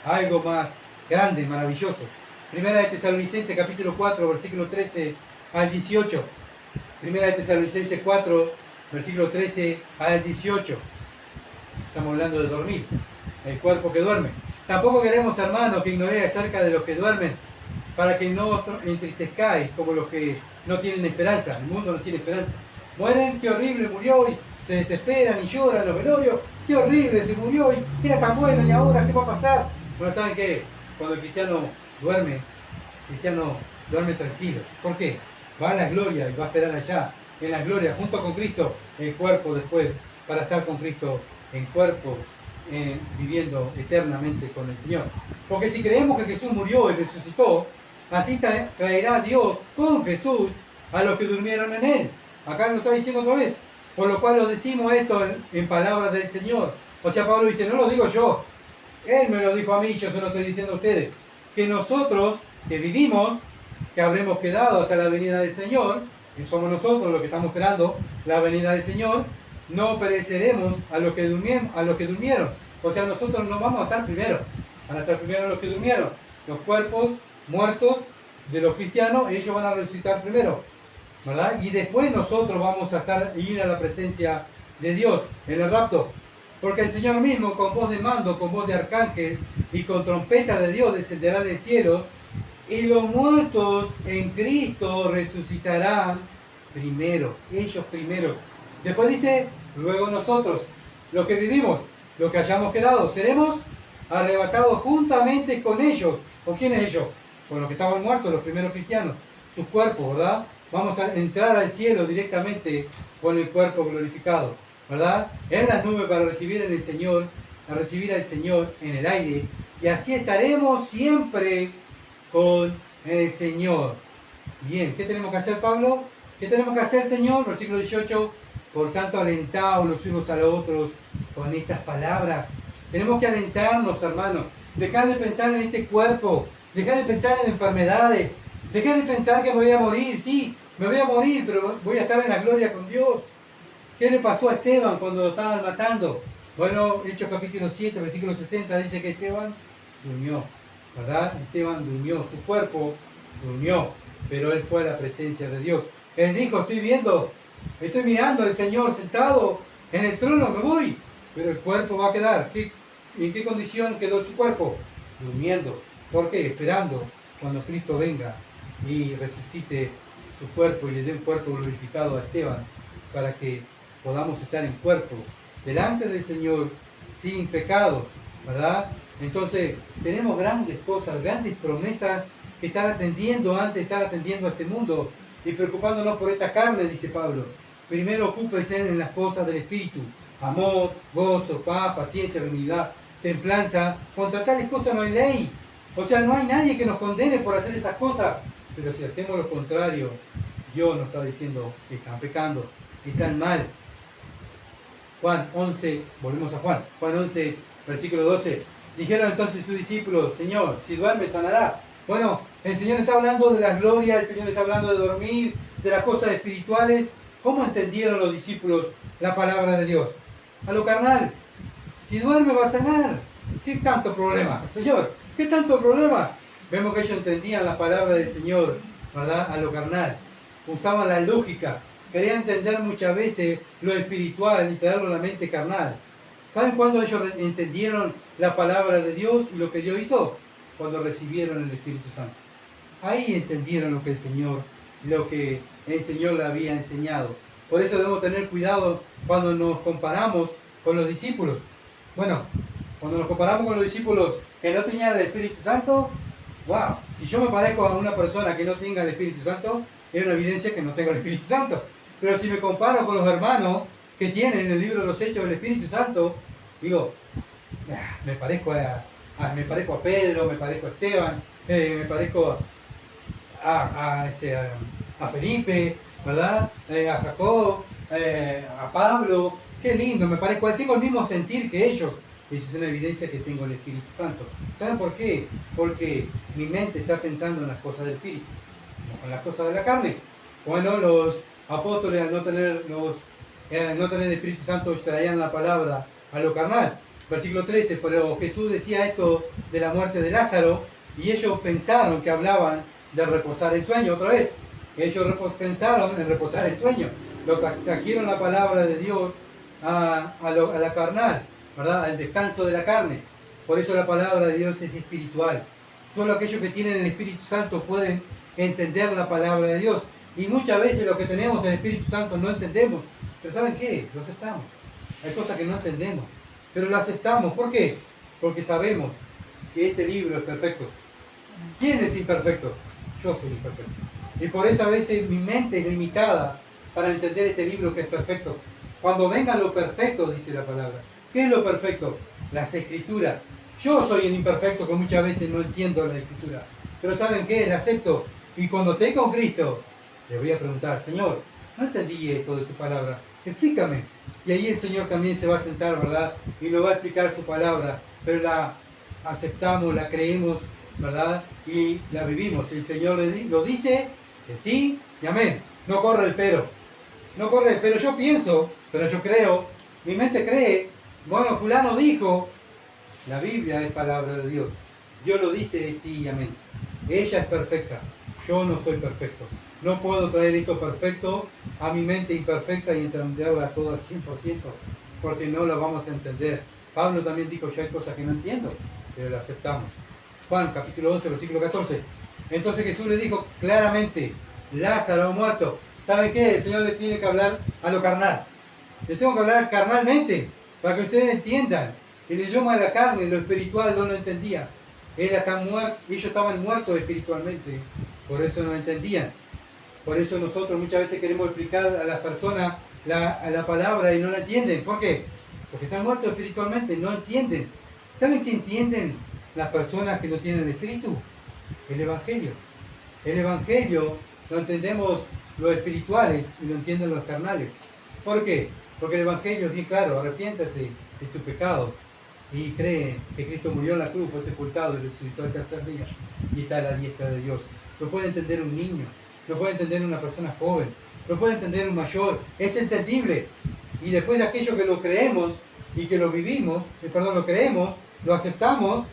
Algo más grande, maravilloso. Primera de Tesalonicenses capítulo 4, versículo 13 al 18. Primera de Tesalonicenses 4, versículo 13 al 18. Estamos hablando de dormir, el cuerpo que duerme. Tampoco queremos, hermanos, que ignoréis acerca de los que duermen, para que no os entristezcáis como los que no tienen esperanza. El mundo no tiene esperanza. Mueren, qué horrible, murió, y se desesperan y lloran los velorios. Qué horrible, se murió, y era tan bueno, y ahora, ¿qué va a pasar? Bueno, ¿saben qué? Cuando el cristiano duerme tranquilo. ¿Por qué? Va a la gloria y va a esperar allá, en la gloria, junto con Cristo, el cuerpo después, para estar con Cristo en cuerpo, viviendo eternamente con el Señor. Porque si creemos que Jesús murió y resucitó, así traerá Dios con Jesús a los que durmieron en Él. Acá nos está diciendo otra vez, por lo cual lo decimos esto en palabras del Señor. O sea, Pablo dice, no lo digo yo, Él me lo dijo a mí, yo se lo estoy diciendo a ustedes, que nosotros que vivimos, que habremos quedado hasta la venida del Señor, y somos nosotros los que estamos esperando la venida del Señor, no pereceremos a los que durmieron. O sea, nosotros no vamos a estar primero, van a estar primero los que durmieron. Los cuerpos muertos de los cristianos, ellos van a resucitar primero, ¿verdad? Y después nosotros vamos a ir a la presencia de Dios en el rapto. Porque el Señor mismo, con voz de mando, con voz de arcángel y con trompeta de Dios, descenderá del cielo, y los muertos en Cristo resucitarán primero, ellos primero. Después dice, luego nosotros, los que vivimos, los que hayamos quedado, seremos arrebatados juntamente con ellos. ¿Con quiénes ellos? Con los que estaban muertos, los primeros cristianos, sus cuerpos, ¿verdad? Vamos a entrar al cielo directamente con el cuerpo glorificado, ¿verdad? En las nubes para recibir al Señor en el aire, y así estaremos siempre con el Señor. Bien, ¿qué tenemos que hacer, Pablo? ¿Qué tenemos que hacer, Señor? Versículo 18. Por tanto, alentaos los unos a los otros con estas palabras. Tenemos que alentarnos, hermanos. Dejar de pensar en este cuerpo. Dejar de pensar en enfermedades. Dejar de pensar que me voy a morir. Sí, me voy a morir, pero voy a estar en la gloria con Dios. ¿Qué le pasó a Esteban cuando lo estaban matando? Bueno, Hechos capítulo 7, versículo 60, dice que Esteban durmió, ¿verdad? Esteban durmió, su cuerpo durmió, pero él fue a la presencia de Dios. Él dijo, estoy mirando al Señor sentado en el trono, me voy, pero el cuerpo va a quedar. ¿En qué condición quedó su cuerpo? Durmiendo. ¿Por qué? Esperando cuando Cristo venga y resucite su cuerpo y le dé un cuerpo glorificado a Esteban, para que podamos estar en cuerpo delante del Señor sin pecado, ¿verdad? Entonces tenemos grandes cosas, grandes promesas que estar atendiendo antes de estar atendiendo a este mundo y preocupándonos por esta carne, dice Pablo. Primero ocúpense en las cosas del Espíritu: amor, gozo, paz, paciencia, benignidad, templanza. Contra tales cosas no hay ley. O sea, no hay nadie que nos condene por hacer esas cosas. Pero si hacemos lo contrario, Dios nos está diciendo que están pecando, que están mal. Juan 11, volvemos a Juan 11, versículo 12. Dijeron entonces sus discípulos: Señor, si duerme, sanará. Bueno, el Señor está hablando de la gloria, el Señor está hablando de dormir, de las cosas espirituales. ¿Cómo entendieron los discípulos la palabra de Dios? A lo carnal. Si duerme, va a sanar. ¿Qué tanto problema? Señor, ¿qué tanto problema? Vemos que ellos entendían la palabra del Señor, ¿verdad? A lo carnal. Usaban la lógica. Querían entender muchas veces lo espiritual y traerlo a la mente carnal. ¿Saben cuándo ellos entendieron la palabra de Dios y lo que Dios hizo? Cuando recibieron el Espíritu Santo. Ahí entendieron lo que el Señor le había enseñado. Por eso debemos tener cuidado cuando nos comparamos con los discípulos. Bueno, cuando nos comparamos con los discípulos que no tenían el Espíritu Santo, wow, si yo me parezco a una persona que no tenga el Espíritu Santo, es una evidencia que no tengo el Espíritu Santo. Pero si me comparo con los hermanos que tienen en el libro de los Hechos del Espíritu Santo, digo, me parezco a Pedro, me parezco a Esteban, me parezco a Felipe, ¿verdad? A Jacob, a Pablo. Qué lindo, me parezco a él. Tengo el mismo sentir que ellos. Eso es una evidencia que tengo el Espíritu Santo. ¿Saben por qué? Porque mi mente está pensando en las cosas del Espíritu, no en las cosas de la carne. Bueno, los apóstoles, al no tener el Espíritu Santo, traían la palabra a lo carnal. Versículo 13, pero Jesús decía esto de la muerte de Lázaro Y ellos pensaron que hablaban de reposar el sueño otra vez. Ellos pensaron en reposar el sueño. Trajeron la palabra de Dios a la carnal, ¿verdad? Al descanso de la carne. Por eso la palabra de Dios es espiritual. Solo aquellos que tienen el Espíritu Santo pueden entender la palabra de Dios. Y muchas veces los que tenemos el Espíritu Santo no entendemos. Pero ¿saben qué? Lo aceptamos. Hay cosas que no entendemos. Pero lo aceptamos. ¿Por qué? Porque sabemos que este libro es perfecto. ¿Quién es imperfecto? Yo soy imperfecto. Y por eso a veces mi mente es limitada para entender este libro que es perfecto. Cuando venga lo perfecto, dice la palabra. ¿Qué es lo perfecto? Las Escrituras. Yo soy el imperfecto que muchas veces no entiendo la Escritura. Pero ¿saben qué? La acepto. Y cuando esté con Cristo, le voy a preguntar, Señor, no entendí esto de tu palabra. Explícame. Y ahí el Señor también se va a sentar, ¿verdad? Y nos va a explicar su palabra. Pero la aceptamos, la creemos, ¿verdad? Y la vivimos. El Señor lo dice, que sí y amén. No corre el pero. No corre, pero yo pienso, pero yo creo. Mi mente cree. Bueno, fulano dijo. La Biblia es palabra de Dios. Dios lo dice, sí y amén. Ella es perfecta. Yo no soy perfecto. No puedo traer esto perfecto a mi mente imperfecta y entenderla toda 100%, porque no la vamos a entender. Pablo también dijo, yo hay cosas que no entiendo, pero la aceptamos. Juan, capítulo 11, versículo 14. Entonces Jesús le dijo claramente, Lázaro ha muerto. ¿Saben qué? El Señor le tiene que hablar a lo carnal. Le tengo que hablar carnalmente, para que ustedes entiendan. El idioma de la carne, lo espiritual, no lo entendía. Ellos estaban muertos espiritualmente, por eso no entendían. Por eso nosotros muchas veces queremos explicar a las personas la palabra y no la entienden. ¿Por qué? Porque están muertos espiritualmente, no entienden. ¿Saben qué entienden las personas que no tienen el Espíritu? El Evangelio. El Evangelio lo entendemos los espirituales y lo entienden los carnales. ¿Por qué? Porque el Evangelio es bien claro, arrepiéntate de tu pecado y cree que Cristo murió en la cruz, fue sepultado y resucitó al tercer día y está a la diestra de Dios. Lo puede entender un niño, lo puede entender una persona joven, lo puede entender un mayor, es entendible. Y después de aquello que lo creemos y que lo vivimos, lo creemos, lo aceptamos,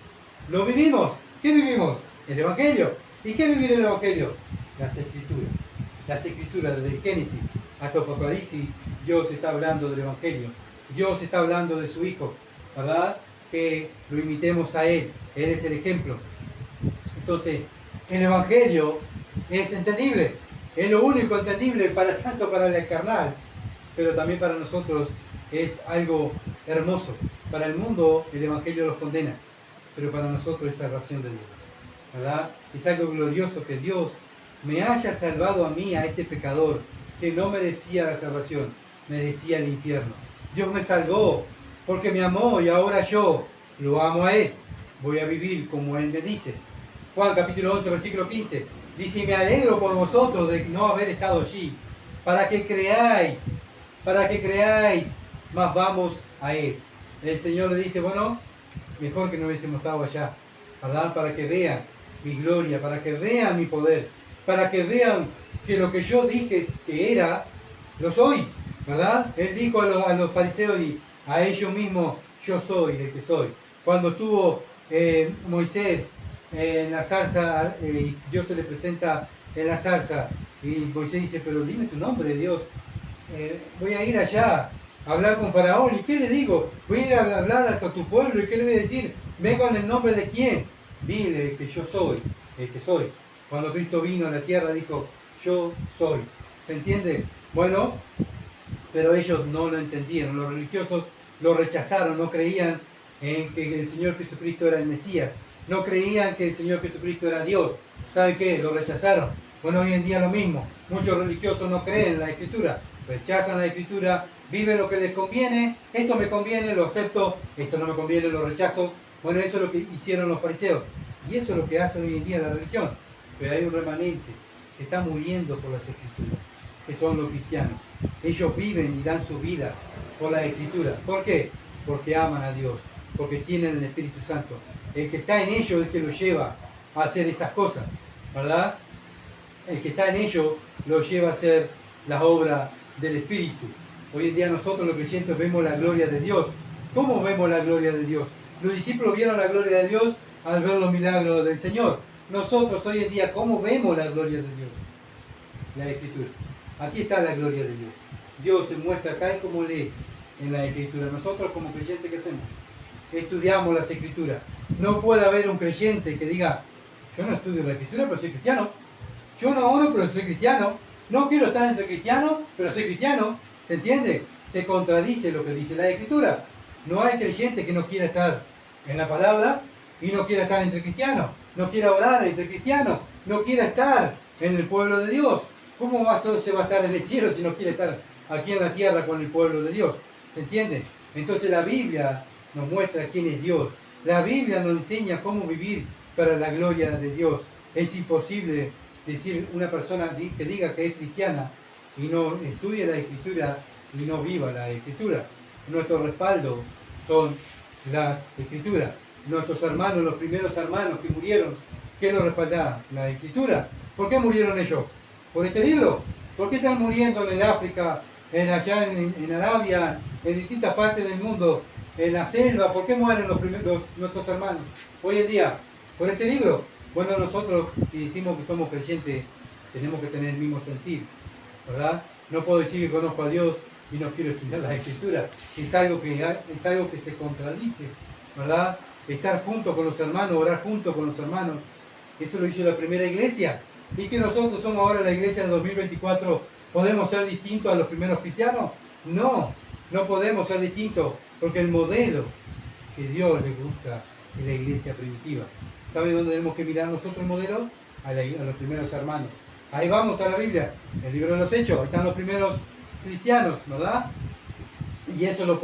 lo vivimos. ¿Qué vivimos? El Evangelio. ¿Y qué vivir el Evangelio? Las Escrituras. Las Escrituras, desde Génesis hasta Apocalipsis, Dios está hablando del Evangelio. Dios está hablando de su Hijo, ¿verdad? Que lo imitemos a Él. Él es el ejemplo. Entonces, el Evangelio es entendible. Es lo único entendible tanto para el carnal, pero también para nosotros es algo hermoso. Para el mundo el Evangelio los condena, pero para nosotros es salvación de Dios, ¿verdad? Es algo glorioso que Dios me haya salvado a mí, a este pecador, que no merecía la salvación, merecía el infierno. Dios me salvó porque me amó y ahora yo lo amo a Él. Voy a vivir como Él me dice. Juan capítulo 11, versículo 15. Dice, me alegro por vosotros de no haber estado allí, para que creáis, más vamos a Él. El Señor le dice, bueno, mejor que no hubiésemos estado allá, ¿verdad? Para que vean mi gloria, para que vean mi poder, para que vean que lo que yo dije que era, lo soy, ¿verdad? Él dijo a los fariseos y a ellos mismos, yo soy el que soy. Cuando estuvo Moisés en la zarza, y Dios se le presenta en la zarza, y Moisés dice, pero dime tu nombre, Dios. Voy a ir allá a hablar con Faraón, ¿y qué le digo? Voy a ir a hablar hasta tu pueblo, ¿y qué le voy a decir? Vengo en el nombre de quién. Dile que yo soy el que soy. Cuando Cristo vino a la tierra dijo, yo soy. ¿Se entiende? Bueno, pero ellos no lo entendieron. Los religiosos lo rechazaron, no creían en que el Señor Jesucristo era el Mesías. No creían que el Señor Jesucristo era Dios. ¿Saben qué? Lo rechazaron. Bueno, hoy en día lo mismo. Muchos religiosos no creen en la Escritura. Rechazan la Escritura, viven lo que les conviene. Esto me conviene, lo acepto. Esto no me conviene, lo rechazo. Bueno, eso es lo que hicieron los fariseos. Y eso es lo que hacen hoy en día la religión. Pero hay un remanente que está muriendo por las Escrituras, que son los cristianos. Ellos viven y dan su vida por las Escrituras. ¿Por qué? Porque aman a Dios, porque tienen el Espíritu Santo. El que está en ellos es el que los lleva a hacer esas cosas, ¿verdad? El que está en ellos los lleva a hacer las obras del Espíritu. Hoy en día nosotros los creyentes vemos la gloria de Dios. ¿Cómo vemos la gloria de Dios? Los discípulos vieron la gloria de Dios al ver los milagros del Señor. Nosotros hoy en día, ¿cómo vemos la gloria de Dios? La Escritura. Aquí está la gloria de Dios. Dios se muestra acá y como lees en la Escritura. Nosotros como creyentes, ¿qué hacemos? Estudiamos las Escrituras. No puede haber un creyente que diga, yo no estudio la Escritura, pero soy cristiano. Yo no oro, pero soy cristiano. No quiero estar entre cristianos, pero soy cristiano. ¿Se entiende? Se contradice lo que dice la Escritura. No hay creyente que no quiera estar en la palabra y no quiera estar entre cristianos. No quiera orar entre cristianos. No quiera estar en el pueblo de Dios. ¿Cómo se va a estar en el cielo si no quiere estar aquí en la tierra con el pueblo de Dios? ¿Se entiende? Entonces la Biblia nos muestra quién es Dios. La Biblia nos enseña cómo vivir para la gloria de Dios. Es imposible decir una persona que diga que es cristiana y no estudie la Escritura y no viva la Escritura. Nuestro respaldo son las Escrituras. Nuestros hermanos, los primeros hermanos que murieron, ¿qué nos respaldaban? La Escritura. ¿Por qué murieron ellos? ¿Por este libro? ¿Por qué están muriendo en el África, allá en Arabia, en distintas partes del mundo, en la selva? ¿Por qué mueren nuestros hermanos hoy en día? ¿Por este libro? Bueno, nosotros que decimos que somos creyentes, tenemos que tener el mismo sentir, ¿verdad? No puedo decir que conozco a Dios y no quiero estudiar la Escritura. Es algo que se contradice, ¿verdad? Estar junto con los hermanos, orar junto con los hermanos. Eso lo hizo la primera iglesia. ¿Y que nosotros somos ahora la iglesia del 2024? ¿Podemos ser distintos a los primeros cristianos? No, no podemos ser distintos, porque el modelo que Dios le gusta es la iglesia primitiva. ¿Sabe dónde tenemos que mirar nosotros el modelo? A los primeros hermanos. Ahí vamos a la Biblia, el libro de los Hechos, ahí están los primeros cristianos, ¿verdad? Y eso lo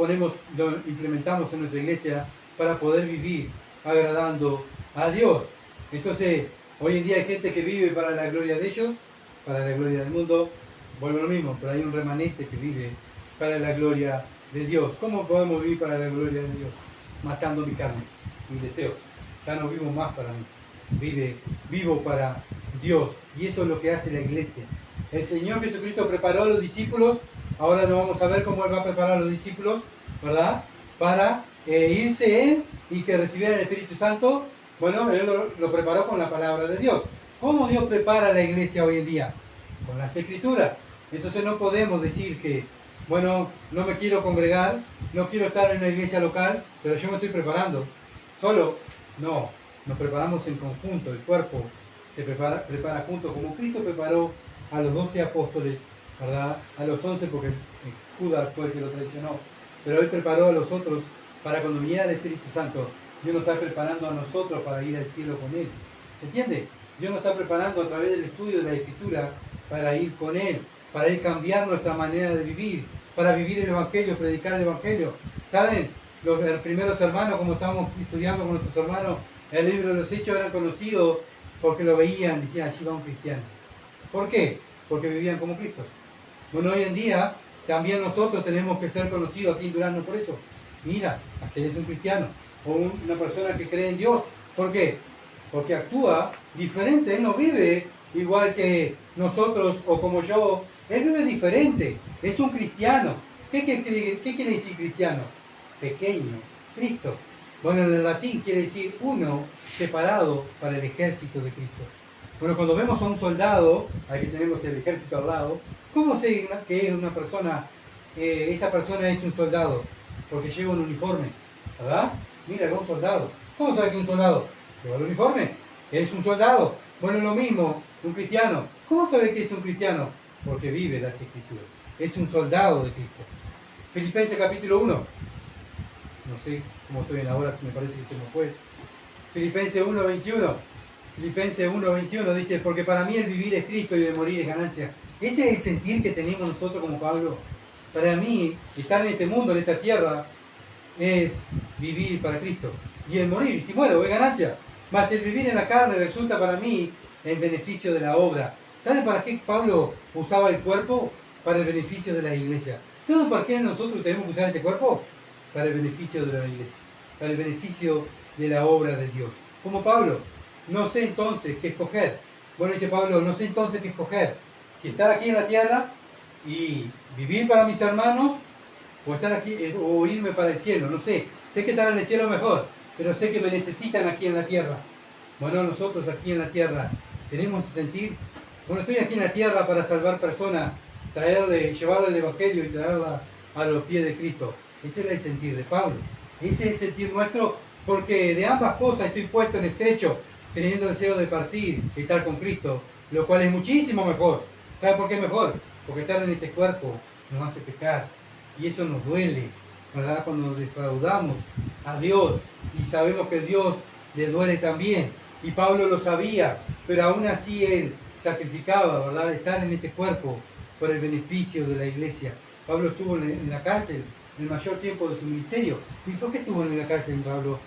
implementamos en nuestra iglesia para poder vivir agradando a Dios. Entonces, hoy en día hay gente que vive para la gloria de ellos, para la gloria del mundo. Vuelvo a lo mismo, pero hay un remanente que vive para la gloria de Dios. ¿Cómo podemos vivir para la gloria de Dios? Matando mi carne, mis deseos. Ya no vivo más para mí. Vivo para Dios. Y eso es lo que hace la iglesia. El Señor Jesucristo preparó a los discípulos. Ahora no vamos a ver cómo Él va a preparar a los discípulos, ¿verdad? Para irse Él y que recibieran el Espíritu Santo. Bueno, Él lo preparó con la palabra de Dios. ¿Cómo Dios prepara a la iglesia hoy en día? Con las Escrituras. Entonces no podemos decir que, bueno, no me quiero congregar, no quiero estar en una iglesia local, pero yo me estoy preparando. Solo, no, nos preparamos en conjunto, el cuerpo se prepara junto, como Cristo preparó a los 12 apóstoles, ¿verdad? A los 11 porque Judas fue el que lo traicionó, pero Él preparó a los otros para cuando viniera el Espíritu Santo. Dios nos está preparando a nosotros para ir al cielo con Él. ¿Se entiende? Dios nos está preparando a través del estudio de la Escritura para ir con Él, para ir cambiar nuestra manera de vivir, para vivir el Evangelio, predicar el Evangelio. ¿Saben? Los primeros hermanos, como estábamos estudiando con nuestros hermanos, el libro de los Hechos eran conocidos porque lo veían, decían, allí va un cristiano. ¿Por qué? Porque vivían como Cristo. Bueno, hoy en día también nosotros tenemos que ser conocidos aquí en Durazno por eso. Mira, aquel es un cristiano o una persona que cree en Dios. ¿Por qué? Porque actúa diferente, Él no vive igual que nosotros o como yo. Él vive diferente, es un cristiano. ¿Qué quiere decir cristiano? Pequeño, Cristo. Bueno, en el latín quiere decir uno separado para el ejército de Cristo. Bueno, cuando vemos a un soldado, aquí tenemos el ejército al lado, ¿cómo sé que es una persona, esa persona es un soldado? Porque lleva un uniforme, ¿verdad? Mira, es un soldado. ¿Cómo sabe que es un soldado? Lleva el uniforme, es un soldado. Bueno, lo mismo, un cristiano. ¿Cómo sabe que es un cristiano? Porque vive las Escrituras. Es un soldado de Cristo. Filipenses capítulo 1. No sé cómo estoy en la hora, me parece que se me fue. Filipenses 1:21. Filipenses 1:21 dice, porque para mí el vivir es Cristo y el morir es ganancia. Ese es el sentir que tenemos nosotros como Pablo. Para mí, estar en este mundo, en esta tierra, es vivir para Cristo. Y el morir, y si muero, es ganancia. Mas el vivir en la carne resulta para mí en beneficio de la obra. ¿Saben para qué Pablo usaba el cuerpo? Para el beneficio de la iglesia. ¿Saben para qué nosotros tenemos que usar este cuerpo? Para el beneficio de la iglesia. Para el beneficio de la obra de Dios. Como Pablo, no sé entonces qué escoger. Bueno, dice Pablo, no sé entonces qué escoger. Si estar aquí en la tierra y vivir para mis hermanos, o estar aquí, o irme para el cielo, no sé. Sé que estar en el cielo es mejor. pero sé que me necesitan aquí en la tierra. Bueno, nosotros aquí en la tierra tenemos que sentir, bueno, estoy aquí en la tierra para salvar personas, llevarle el Evangelio y traerla a los pies de Cristo. Ese es el sentir de Pablo. Ese es el sentir nuestro, porque de ambas cosas estoy puesto en estrecho, teniendo deseo de partir y estar con Cristo, lo cual es muchísimo mejor. ¿Sabe por qué es mejor? Porque estar en este cuerpo nos hace pecar y eso nos duele, ¿verdad? Cuando defraudamos a Dios y sabemos que Dios le duele también. Y Pablo lo sabía, pero aún así él sacrificaba, ¿verdad? Estar en este cuerpo por el beneficio de la iglesia. Pablo estuvo en la cárcel el mayor tiempo de su ministerio. ¿Y por qué estuvo en la cárcel Pablo?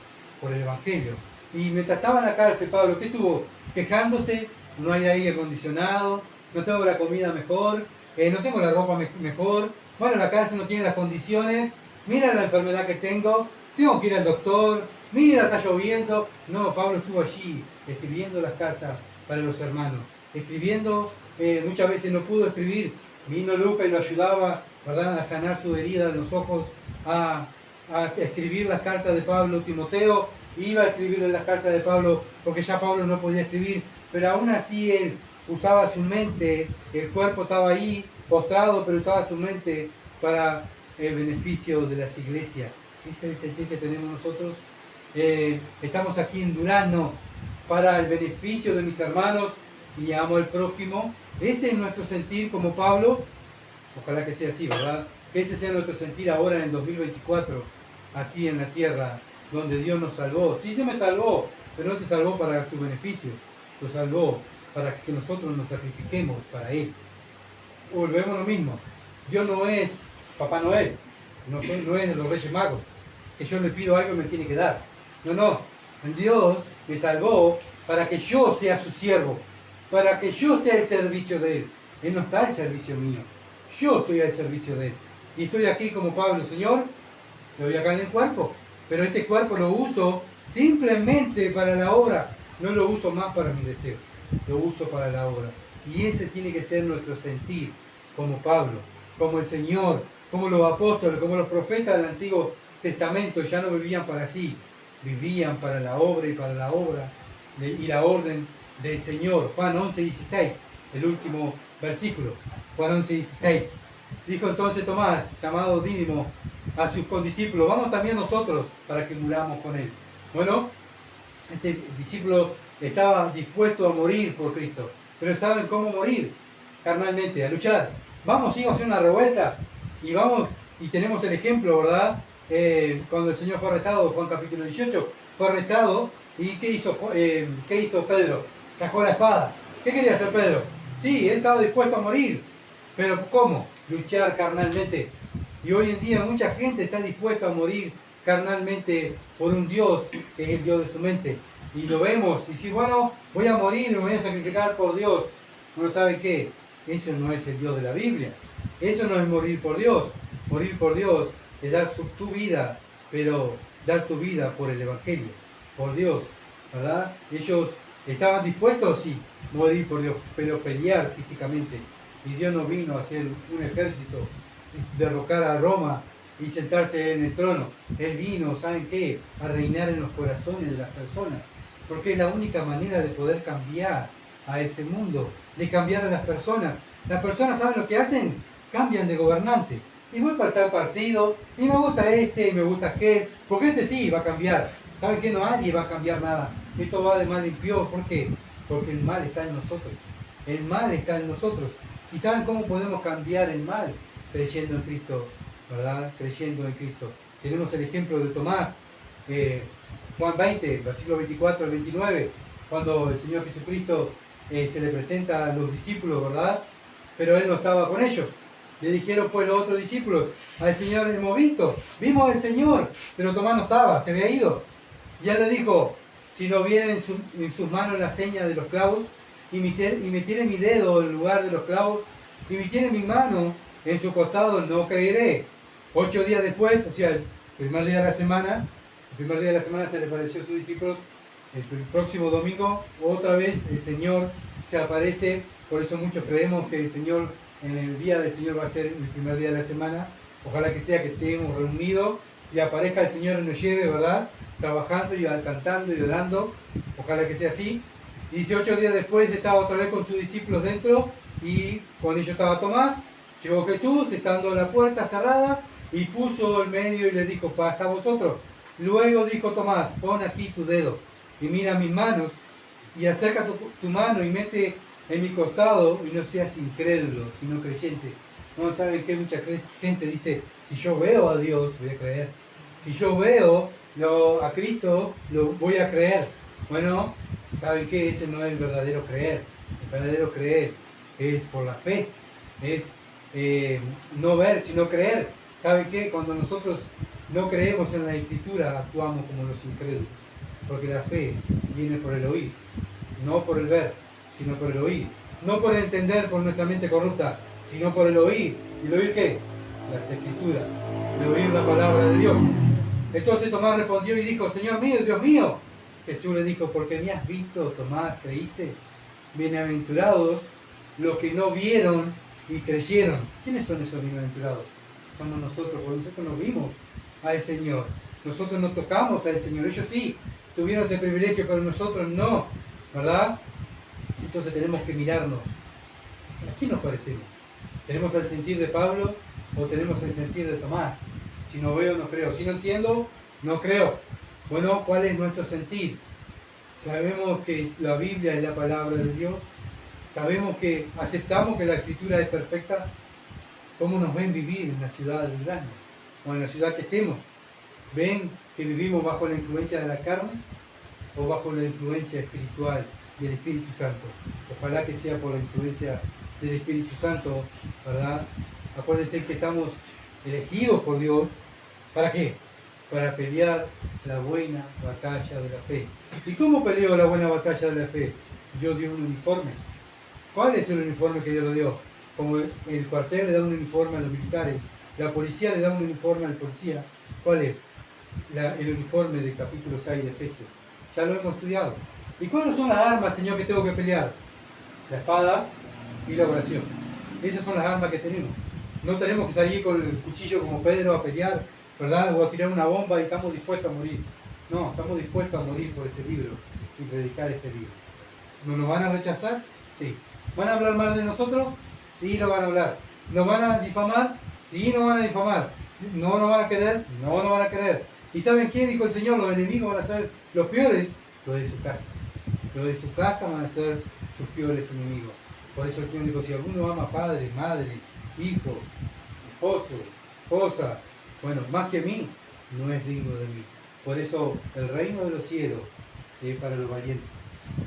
Por el Evangelio. Y mientras estaba en la cárcel, Pablo, ¿qué estuvo? Quejándose, no hay aire acondicionado, no tengo la comida mejor, no tengo la ropa mejor, bueno, la cárcel no tiene las condiciones, mira la enfermedad que tengo que ir al doctor, mira, está lloviendo. No, Pablo estuvo allí escribiendo las cartas para los hermanos, escribiendo, muchas veces no pudo escribir, vino Lucas y lo ayudaba, ¿verdad?, a sanar su herida en los ojos, a escribir las cartas de Pablo. Timoteo iba a escribirle las cartas de Pablo porque ya Pablo no podía escribir, pero aún así él usaba su mente, el cuerpo estaba ahí postrado, pero usaba su mente para el beneficio de las iglesias. Ese es el sentir que tenemos nosotros. Estamos aquí en Durazno para el beneficio de mis hermanos y amo al prójimo. Ese es nuestro sentir como Pablo. Ojalá que sea así, ¿verdad? Que ese sea nuestro sentir ahora en el 2024, aquí en la tierra, donde Dios nos salvó. Sí, Dios me salvó, pero no te salvó para tu beneficio. Lo salvó para que nosotros nos sacrifiquemos para Él. Volvemos a lo mismo. Dios no es Papá Noel, no es de los Reyes Magos, que yo le pido algo y me tiene que dar. No. Dios me salvó para que yo sea su siervo, para que yo esté al servicio de Él. Él no está al servicio mío, yo estoy al servicio de Él. Y estoy aquí como Pablo, Señor, le doy acá en el cuerpo, pero este cuerpo lo uso simplemente para la obra, no lo uso más para mi deseo, lo uso para la obra. Y ese tiene que ser nuestro sentir, como Pablo, como el Señor, como los apóstoles, como los profetas del Antiguo Testamento. Ya no vivían para sí, vivían para la obra y para la obra y la orden del Señor. Juan 11:16, el último versículo. Juan 11:16. Dijo entonces Tomás, llamado Dídimo, a sus condiscípulos: vamos también nosotros para que muramos con él. Bueno, este discípulo estaba dispuesto a morir por Cristo, pero ¿saben cómo morir? Carnalmente, a luchar. Vamos, sí, a hacer una revuelta y vamos, y tenemos el ejemplo, ¿verdad? Cuando el Señor fue arrestado, Juan capítulo 18, fue arrestado, y ¿qué hizo Pedro? Sacó la espada. ¿Qué quería hacer Pedro? Sí, él estaba dispuesto a morir, pero ¿cómo? Luchar carnalmente. Y hoy en día mucha gente está dispuesta a morir carnalmente por un Dios que es el Dios de su mente. Y lo vemos, y si bueno, voy a morir, me voy a sacrificar por Dios. Uno sabe qué, eso no es el Dios de la Biblia. Eso no es morir por Dios. Morir por Dios es dar tu vida, pero dar tu vida por el Evangelio, por Dios, ¿verdad? Ellos estaban dispuestos, sí, morir por Dios, pero pelear físicamente. Y Dios no vino a hacer un ejército, derrocar a Roma y sentarse en el trono. Él vino, ¿saben qué?, a reinar en los corazones de las personas, porque es la única manera de poder cambiar a este mundo, de cambiar a las personas. Las personas, ¿saben lo que hacen? Cambian de gobernante. Y voy para tal partido, y me gusta este, y me gusta aquel, porque este sí va a cambiar. ¿Saben qué? No, nadie va a cambiar nada. Esto va de mal en peor. ¿Por qué? Porque el mal está en nosotros. El mal está en nosotros. ¿Y saben cómo podemos cambiar el mal? Creyendo en Cristo, ¿verdad? Creyendo en Cristo. Tenemos el ejemplo de Tomás, Juan 20, versículo 24 al 29, cuando el Señor Jesucristo se le presenta a los discípulos, ¿verdad? Pero Él no estaba con ellos. Le dijeron pues los otros discípulos: al Señor hemos visto, vimos al Señor, pero Tomás no estaba, se había ido. Y Él le dijo: si no viene en sus manos la seña de los clavos, y metiere mi dedo en lugar de los clavos, y metiere mi mano en su costado, no creeré. 8 días después, o sea, el primer día de la semana se le apareció a sus discípulos. El próximo domingo, otra vez el Señor se aparece. Por eso muchos creemos que el Señor, en el día del Señor, va a ser el primer día de la semana. Ojalá que sea que estemos reunidos y aparezca el Señor y nos lleve, ¿verdad?, trabajando y cantando y orando, ojalá que sea así. Y 18 días después estaba otra vez con sus discípulos dentro y con ellos estaba Tomás. Llegó Jesús, estando la puerta cerrada, y puso el medio y le dijo, pasa a vosotros. Luego dijo Tomás, pon aquí tu dedo y mira mis manos, y acerca tu mano y mete en mi costado, y no seas incrédulo, sino creyente. No saben que mucha gente dice, si yo veo a Dios, voy a creer. Si yo veo a Cristo, lo voy a creer. Bueno, ¿saben qué? Ese no es el verdadero creer. El verdadero creer es por la fe. Es no ver, sino creer. ¿Saben qué? Cuando nosotros no creemos en la Escritura, actuamos como los incrédulos. Porque la fe viene por el oír, no por el ver, sino por el oír. No por entender por nuestra mente corrupta, sino por el oír. ¿Y el oír qué? Las Escrituras. El oír la palabra de Dios. Entonces Tomás respondió y dijo, Señor mío, Dios mío. Jesús le dijo, porque me has visto, Tomás, creíste. Bienaventurados los que no vieron y creyeron. ¿Quiénes son esos bienaventurados? Somos nosotros, porque nosotros no vimos al Señor. Nosotros no tocamos al Señor. Ellos sí tuvieron ese privilegio, pero nosotros no, ¿verdad? Entonces tenemos que mirarnos. ¿A quién nos parecemos? ¿Tenemos el sentir de Pablo o tenemos el sentir de Tomás? Si no veo, no creo. Si no entiendo, no creo. Bueno, ¿cuál es nuestro sentir? Sabemos que la Biblia es la palabra de Dios. Sabemos que aceptamos que la Escritura es perfecta. ¿Cómo nos ven vivir en la ciudad del Durazno? O en la ciudad que estemos. ¿Ven que vivimos bajo la influencia de la carne o bajo la influencia espiritual del Espíritu Santo? Ojalá que sea por la influencia del Espíritu Santo, ¿verdad? Acuérdense que estamos elegidos por Dios. ¿Para qué? Para pelear la buena batalla de la fe. ¿Y cómo peleo la buena batalla de la fe? Dios dio un uniforme. ¿Cuál es el uniforme que Dios lo dio? Como el cuartel le da un uniforme a los militares, la policía le da un uniforme al policía. ¿Cuál es? El uniforme del capítulo 6 de Efesios. Ya lo hemos estudiado. ¿Y cuáles son las armas, Señor, que tengo que pelear? La espada y la oración. Esas son las armas que tenemos. No tenemos que salir con el cuchillo como Pedro a pelear, ¿verdad? O a tirar una bomba y estamos dispuestos a morir. No, estamos dispuestos a morir por este libro y predicar este libro. ¿No nos van a rechazar? Sí. ¿Van a hablar mal de nosotros? Sí, lo van a hablar. ¿Nos van a difamar? Sí, nos van a difamar. ¿No nos van a querer? No nos van a querer. ¿Y saben qué? Dijo el Señor, los enemigos van a ser los peores, los de su casa. Los de su casa van a ser sus peores enemigos. Por eso el Señor dijo, si alguno ama padre, madre, hijo, esposo, esposa, bueno, más que mí, no es digno de mí. Por eso el reino de los cielos es para los valientes.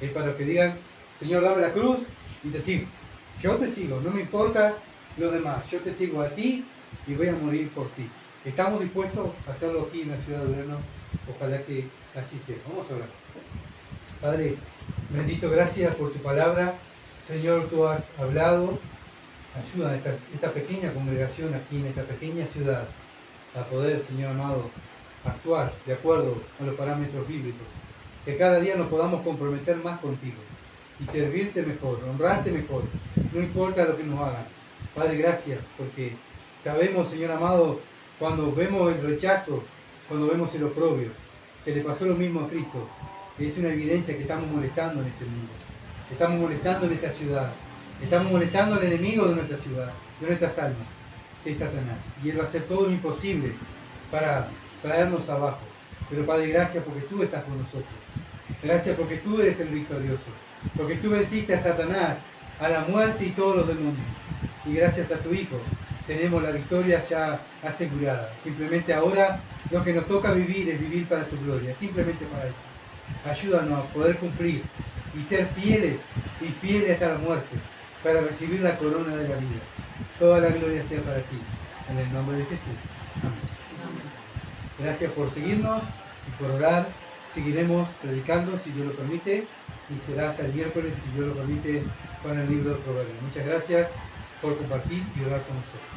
Es para los que digan, Señor, dame la cruz y te sigo. Yo te sigo, no me importa lo demás. Yo te sigo a ti y voy a morir por ti. ¿Estamos dispuestos a hacerlo aquí en la ciudad de Durazno? Ojalá que así sea. Vamos a orar. Padre, bendito, gracias por tu palabra. Señor, tú has hablado. Ayuda a esta pequeña congregación aquí en esta pequeña ciudad a poder, Señor amado, actuar de acuerdo a los parámetros bíblicos. Que cada día nos podamos comprometer más contigo y servirte mejor, honrarte mejor, no importa lo que nos hagan. Padre, gracias, porque sabemos, Señor amado, cuando vemos el rechazo, cuando vemos el oprobio, que le pasó lo mismo a Cristo, que es una evidencia que estamos molestando en este mundo, estamos molestando en esta ciudad, estamos molestando al enemigo de nuestra ciudad, de nuestras almas, que es Satanás. Y él va a hacer todo lo imposible para traernos abajo. Pero Padre, gracias porque tú estás con nosotros. Gracias porque tú eres el victorioso. Porque tú venciste a Satanás, a la muerte y todos los demonios. Y gracias a tu Hijo tenemos la victoria ya asegurada. Simplemente ahora lo que nos toca vivir es vivir para tu gloria. Simplemente para eso. Ayúdanos a poder cumplir y ser fieles y fieles hasta la muerte para recibir la corona de la vida. Toda la gloria sea para ti. En el nombre de Jesús. Amén. Gracias por seguirnos y por orar. Seguiremos predicando si Dios lo permite y será hasta el miércoles si Dios lo permite con el libro de Proverbios. Muchas gracias por compartir y orar con nosotros.